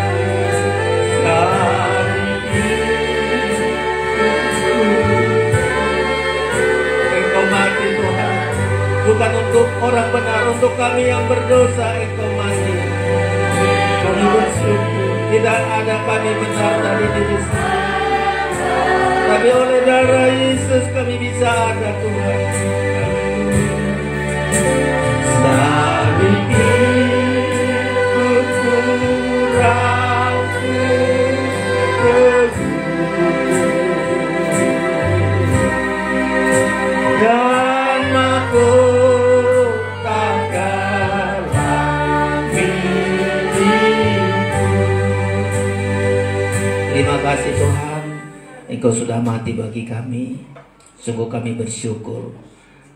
salib itu. Engkau mati Tuhan, bukan untuk orang benar, untuk kami yang berdosa Engkau mati. Kami bersyukur tidak ada kami benar dari diri sendiri, tapi oleh darah Yesus kami bisa ada Tuhan. Salib itu kurangku teguh, dan mahkota kelam milikku. Terima kasih Tuhan, Engkau sudah mati bagi kami, Sungguh kami bersyukur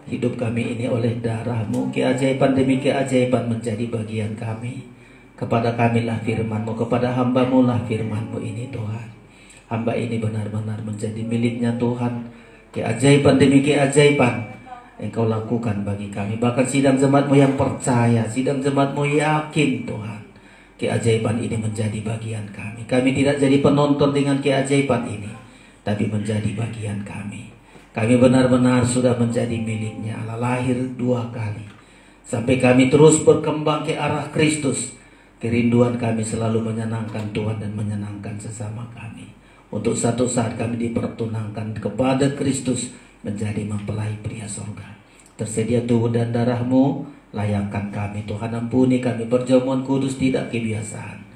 hidup kami ini oleh darah-Mu. Keajaiban demi keajaiban menjadi bagian kami. Kepada kamilah firman-Mu, kepada hamba-Mu lah firman-Mu ini Tuhan. Hamba ini benar-benar menjadi miliknya Tuhan. Keajaiban demi keajaiban Engkau lakukan bagi kami. Bahkan sidang jemaat-Mu yang percaya, sidang jemaat-Mu yakin Tuhan, keajaiban ini menjadi bagian kami. Kami tidak jadi penonton dengan keajaiban ini, tapi menjadi bagian kami. Kami benar-benar sudah menjadi miliknya Allah, lahir 2 kali. Sampai kami terus berkembang ke arah Kristus. Kerinduan kami selalu menyenangkan Tuhan dan menyenangkan sesama kami. Untuk satu saat kami dipertunangkan kepada Kristus menjadi mempelai pria sorga. Tersedia tubuh dan darah-Mu, layakkan kami Tuhan. Ampuni kami, perjamuan kudus tidak kebiasaan.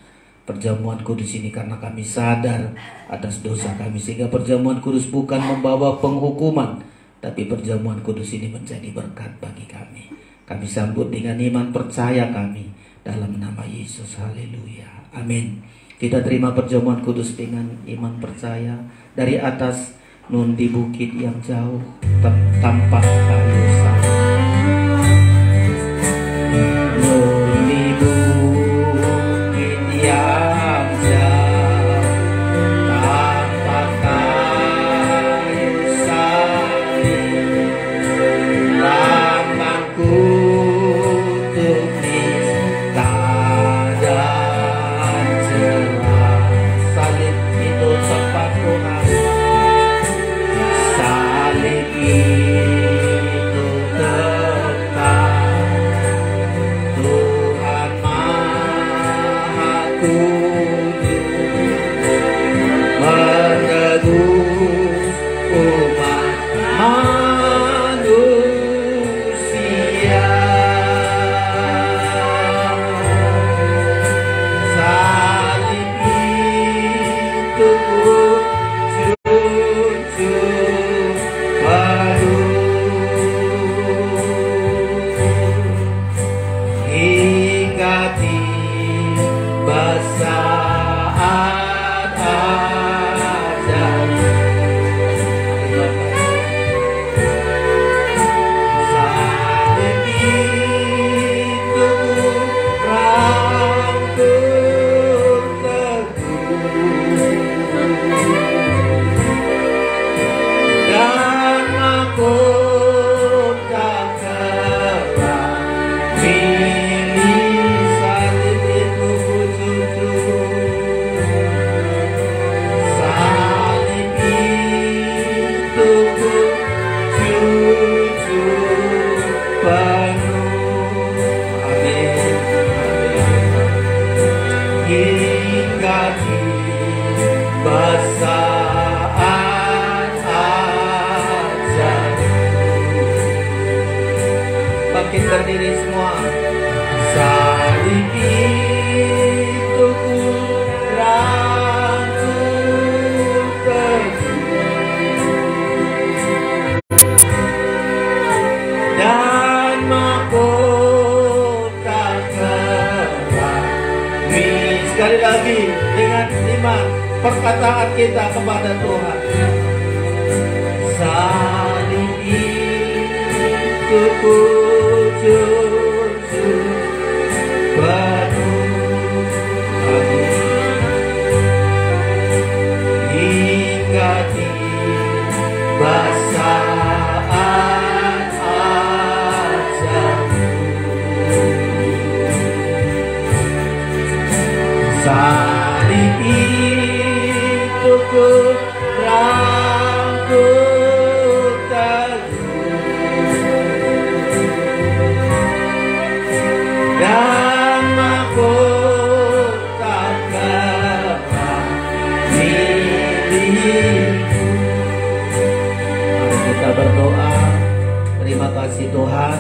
Perjamuan kudus ini karena kami sadar atas dosa kami, sehingga perjamuan kudus bukan membawa penghukuman, tapi perjamuan kudus ini menjadi berkat bagi kami. Kami sambut dengan iman percaya kami dalam nama Yesus. Haleluya. Amin. Kita terima perjamuan kudus dengan iman percaya dari atas. Nun di bukit yang jauh tampak kayu salib. Nun di bukit yang jauh tampak kayu salib. Lambangku tulis keadaan jelas. Salib itu tempat Tuhan. Itu tempat Tuhan Maha Kudus menebus umat manusia. Salib itu berdiri semua. Salib itu rangkul dan mahkota kami. Sekali lagi dengan 5 perkataan kita kepada Tuhan. Salib itu hingga tiba saat ajalmu. Salib itu kurangku dan mahkota kami. Mari kita berdoa. Terima kasih Tuhan,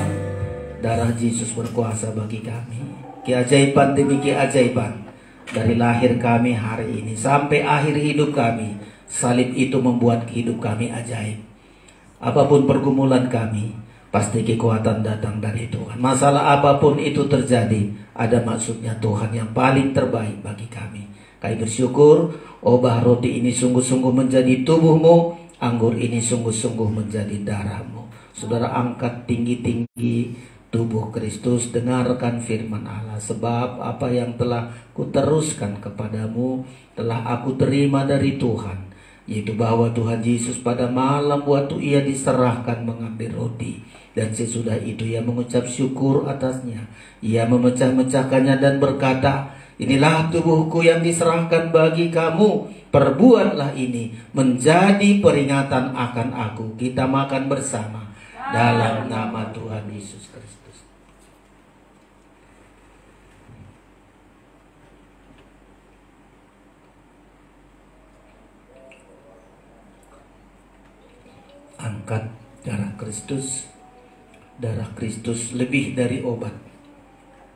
darah Yesus berkuasa bagi kami. Keajaiban demi keajaiban, dari lahir kami hari ini sampai akhir hidup kami, salib itu membuat hidup kami ajaib. Apapun pergumulan kami, pasti kekuatan datang dari Tuhan. Masalah apapun itu terjadi, ada maksudnya Tuhan yang paling terbaik bagi kami. Kami bersyukur, obah roti ini sungguh-sungguh menjadi tubuh-Mu anggur ini sungguh-sungguh menjadi darah-Mu. Saudara, angkat tinggi-tinggi tubuh Kristus, dengarkan firman Allah. Sebab apa yang telah kuteruskan kepadamu telah aku terima dari Tuhan, yaitu bahwa Tuhan Yesus pada malam waktu ia diserahkan mengambil roti, dan sesudah itu ia mengucap syukur atasnya. Ia memecah-mecahkannya dan berkata, inilah tubuhku yang diserahkan bagi kamu. Perbuatlah ini menjadi peringatan akan aku. Kita makan bersama dalam nama Tuhan Yesus Kristus. Angkat darah Kristus. Darah Kristus lebih dari obat.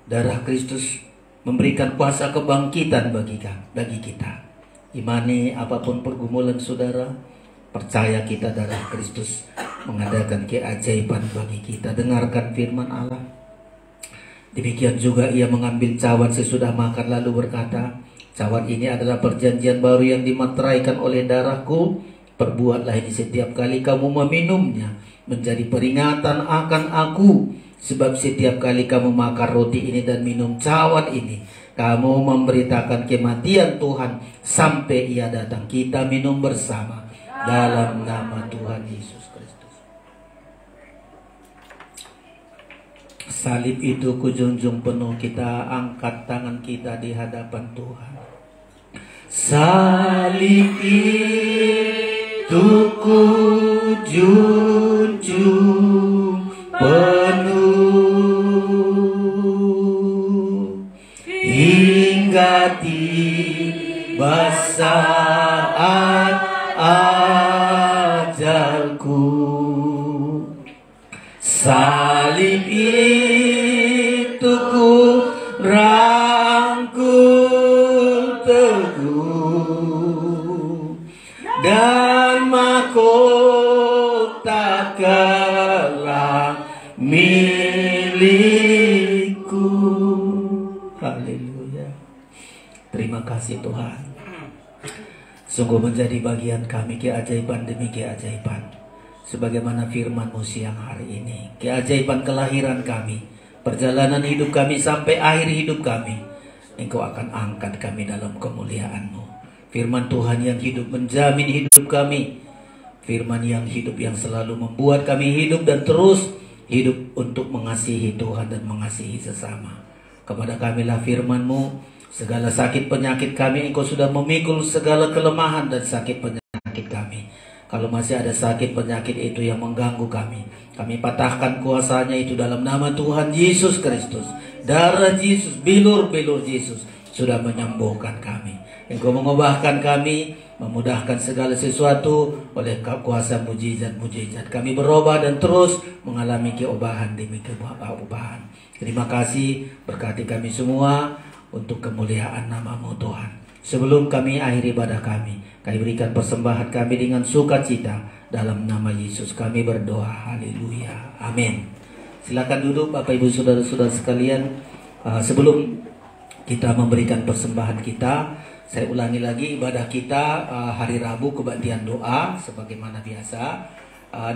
Darah Kristus memberikan kuasa kebangkitan bagi kita. Imani apapun pergumulan saudara, percaya kita darah Kristus mengadakan keajaiban bagi kita. Dengarkan firman Allah. Demikian juga ia mengambil cawan sesudah makan lalu berkata, cawan ini adalah perjanjian baru yang dimateraikan oleh darahku. Perbuatlah ini setiap kali kamu meminumnya menjadi peringatan akan aku. Sebab setiap kali kamu makan roti ini dan minum cawan ini, kamu memberitakan kematian Tuhan sampai ia datang. Kita minum bersama dalam nama Tuhan Yesus Kristus. Salib itu kujunjung penuh, kita angkat tangan kita di hadapan Tuhan. Salib itu kujunjung penuh hingga tiba saat ajalku. Salib itu ku rangkul teguh dan mahkota kelak milikku. Haleluya. Terima kasih Tuhan. Sungguh menjadi bagian kami keajaiban demi keajaiban. Sebagaimana firman-Mu siang hari ini. Keajaiban kelahiran kami, perjalanan hidup kami sampai akhir hidup kami. Engkau akan angkat kami dalam kemuliaan-Mu. Firman Tuhan yang hidup menjamin hidup kami. Firman yang hidup yang selalu membuat kami hidup dan terus hidup untuk mengasihi Tuhan dan mengasihi sesama. Kepada kamilah firman-Mu, segala sakit penyakit kami Engkau sudah memikul segala kelemahan dan sakit penyakit kami. Kalau masih ada sakit penyakit itu yang mengganggu kami patahkan kuasanya itu dalam nama Tuhan Yesus Kristus. Darah Yesus, bilur-bilur Yesus sudah menyembuhkan kami. Engkau mengubahkan kami, memudahkan segala sesuatu oleh kuasa mujizat-mujizat. Kami berubah dan terus mengalami keobahan demi keobahan. Terima kasih, berkati kami semua untuk kemuliaan nama-Mu Tuhan. Sebelum kami akhiri ibadah kami berikan persembahan kami dengan sukacita. Dalam nama Yesus kami berdoa. Haleluya. Amin. Silakan duduk Bapak Ibu Saudara-saudara sekalian. Sebelum kita memberikan persembahan kita, saya ulangi lagi ibadah kita hari Rabu kebaktian doa sebagaimana biasa.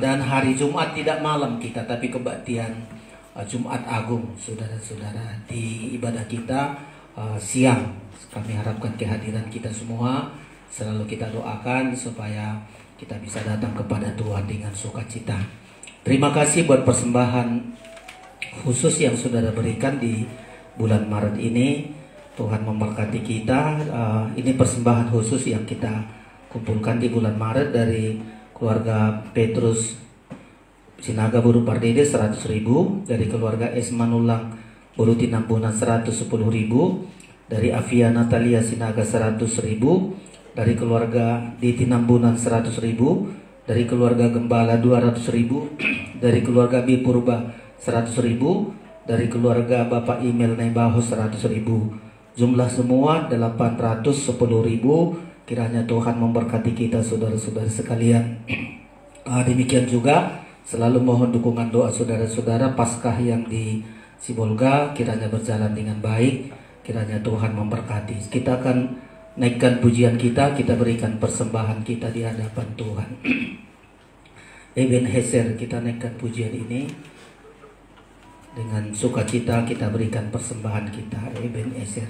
Dan hari Jumat tidak malam kita, tapi kebaktian Jumat Agung, saudara-saudara. Di ibadah kita siang, kami harapkan kehadiran kita semua. Selalu kita doakan supaya kita bisa datang kepada Tuhan dengan sukacita. Terima kasih buat persembahan khusus yang saudara berikan di bulan Maret ini. Tuhan memberkati kita. Ini persembahan khusus yang kita kumpulkan di bulan Maret dari keluarga Petrus Sinaga Buru Pardede 100.000, dari keluarga Esmanulang Buru Tinambunan 110.000, dari Avia Natalia Sinaga 100.000, dari keluarga di Tinambunan 100.000, dari keluarga Gembala 200.000, dari keluarga Bipurba 100.000, dari keluarga Bapak Imel Nebaho 100.000. Jumlah semua 810.000. Kiranya Tuhan memberkati kita saudara-saudara sekalian. Demikian juga selalu mohon dukungan doa saudara-saudara Paskah yang di Sibolga kiranya berjalan dengan baik. Kiranya Tuhan memberkati. Kita akan naikkan pujian kita berikan persembahan kita di hadapan Tuhan. Ebenezer, kita naikkan pujian ini dengan sukacita, kita berikan persembahan kita. Ebenezer.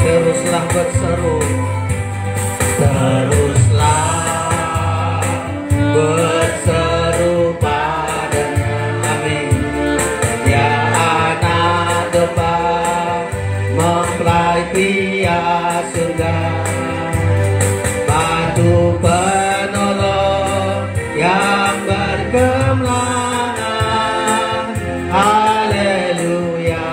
Teruslah berseru, teruslah berseru padanya, amin. Ya anak domba mempelai pria surga, batu penolong yang berkemenangan. Haleluya,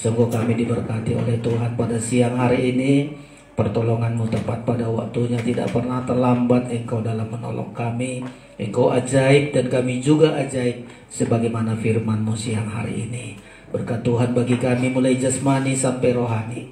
sungguh kami diberkati oleh Tuhan pada siang hari ini. Pertolongan-Mu tepat pada waktunya, tidak pernah terlambat Engkau dalam menolong kami. Engkau ajaib dan kami juga ajaib, sebagaimana firman-Mu siang hari ini. Berkat Tuhan bagi kami mulai jasmani sampai rohani.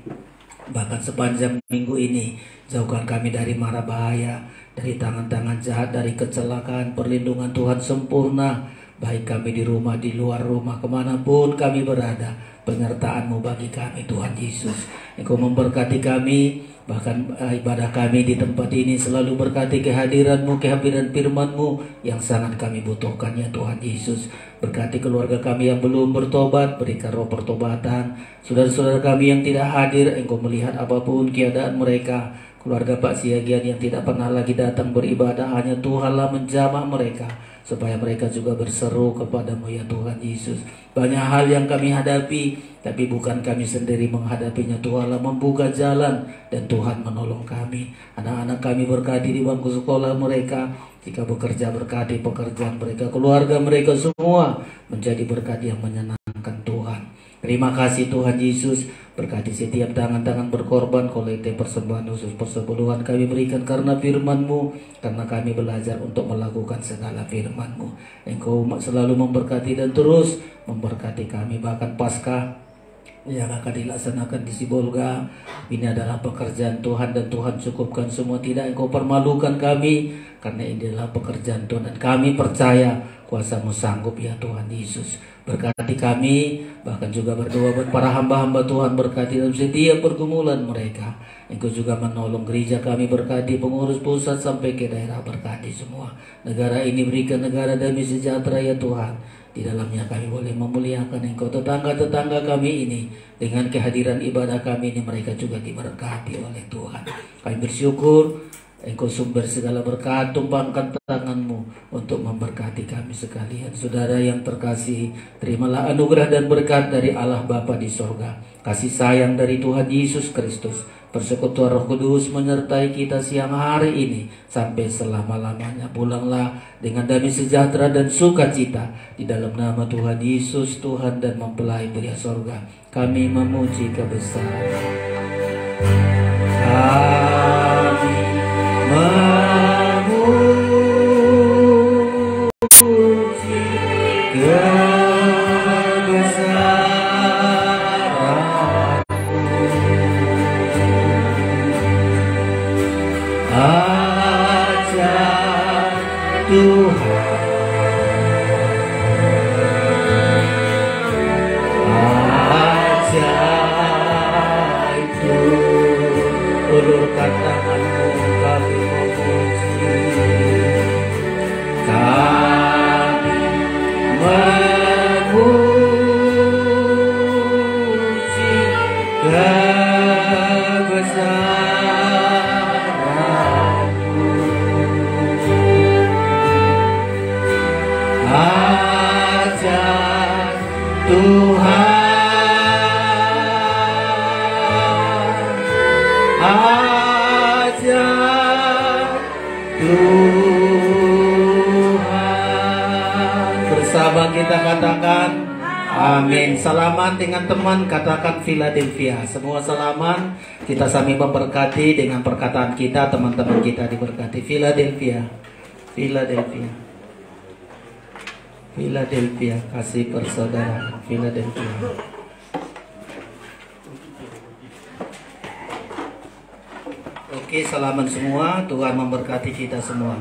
Bahkan sepanjang minggu ini, jauhkan kami dari mara bahaya, dari tangan-tangan jahat, dari kecelakaan. Perlindungan Tuhan sempurna, baik kami di rumah, di luar rumah, kemanapun kami berada. Penyertaan-Mu bagi kami Tuhan Yesus. Engkau memberkati kami, bahkan ibadah kami di tempat ini selalu berkati kehadiran-Mu, kehadiran firman-Mu yang sangat kami butuhkan ya Tuhan Yesus. Berkati keluarga kami yang belum bertobat, berikan roh pertobatan. Saudara-saudara kami yang tidak hadir, Engkau melihat apapun keadaan mereka. Keluarga Pak Siagian yang tidak pernah lagi datang beribadah, hanya Tuhanlah menjamah mereka, supaya mereka juga berseru kepada-Mu ya Tuhan Yesus. Banyak hal yang kami hadapi, tapi bukan kami sendiri menghadapinya. Tuhanlah membuka jalan dan Tuhan menolong kami. Anak-anak kami berkati di bangku sekolah mereka, jika bekerja berkati pekerjaan mereka, keluarga mereka semua menjadi berkat yang menyenangkan Tuhan. Terima kasih Tuhan Yesus. Berkati setiap tangan-tangan berkorban, kolektif persembahan khusus persepuluhan kami berikan karena firman-Mu, karena kami belajar untuk melakukan segala firman-Mu. Engkau selalu memberkati dan terus memberkati kami. Bahkan Paskah yang akan dilaksanakan di Sibolga, ini adalah pekerjaan Tuhan dan Tuhan cukupkan semua. Tidak Engkau permalukan kami, karena ini adalah pekerjaan Tuhan dan kami percaya kuasa-Mu sanggup ya Tuhan Yesus. Berkati kami, bahkan juga berdoa buat para hamba-hamba Tuhan, berkati dalam setiap pergumulan mereka. Engkau juga menolong gereja kami, berkati pengurus pusat sampai ke daerah, berkati semua. Negara ini berikan negara damai sejahtera ya Tuhan. Di dalamnya kami boleh memuliakan Engkau. Tetangga-tetangga kami ini dengan kehadiran ibadah kami ini, mereka juga diberkati oleh Tuhan. Kami bersyukur Engkau sumber segala berkat, tumpangkan tangan-Mu untuk memberkati kami sekalian. Saudara yang terkasih, terimalah anugerah dan berkat dari Allah Bapa di sorga, kasih sayang dari Tuhan Yesus Kristus, persekutuan Roh Kudus menyertai kita siang hari ini sampai selama-lamanya. Pulanglah dengan damai sejahtera dan sukacita. Di dalam nama Tuhan Yesus, Tuhan dan mempelai pria sorga, kami memuji kebesaran. Kami memuji kebesaran. Ajar Tuhan, ajaib Tuhan. Ulurkan tanganmu, kami memuji, kami memuji kebesaran-Mu. Ajar Tuhan, ajar Tuhan. Bersama kita katakan amin. Salaman dengan teman, katakan Philadelphia. Semua salaman, kita sambil memberkati dengan perkataan kita. Teman-teman kita diberkati. Philadelphia, Philadelphia, Philadelphia. Kasih persaudaraan Philadelphia. Oke, salaman semua. Tuhan memberkati kita semua.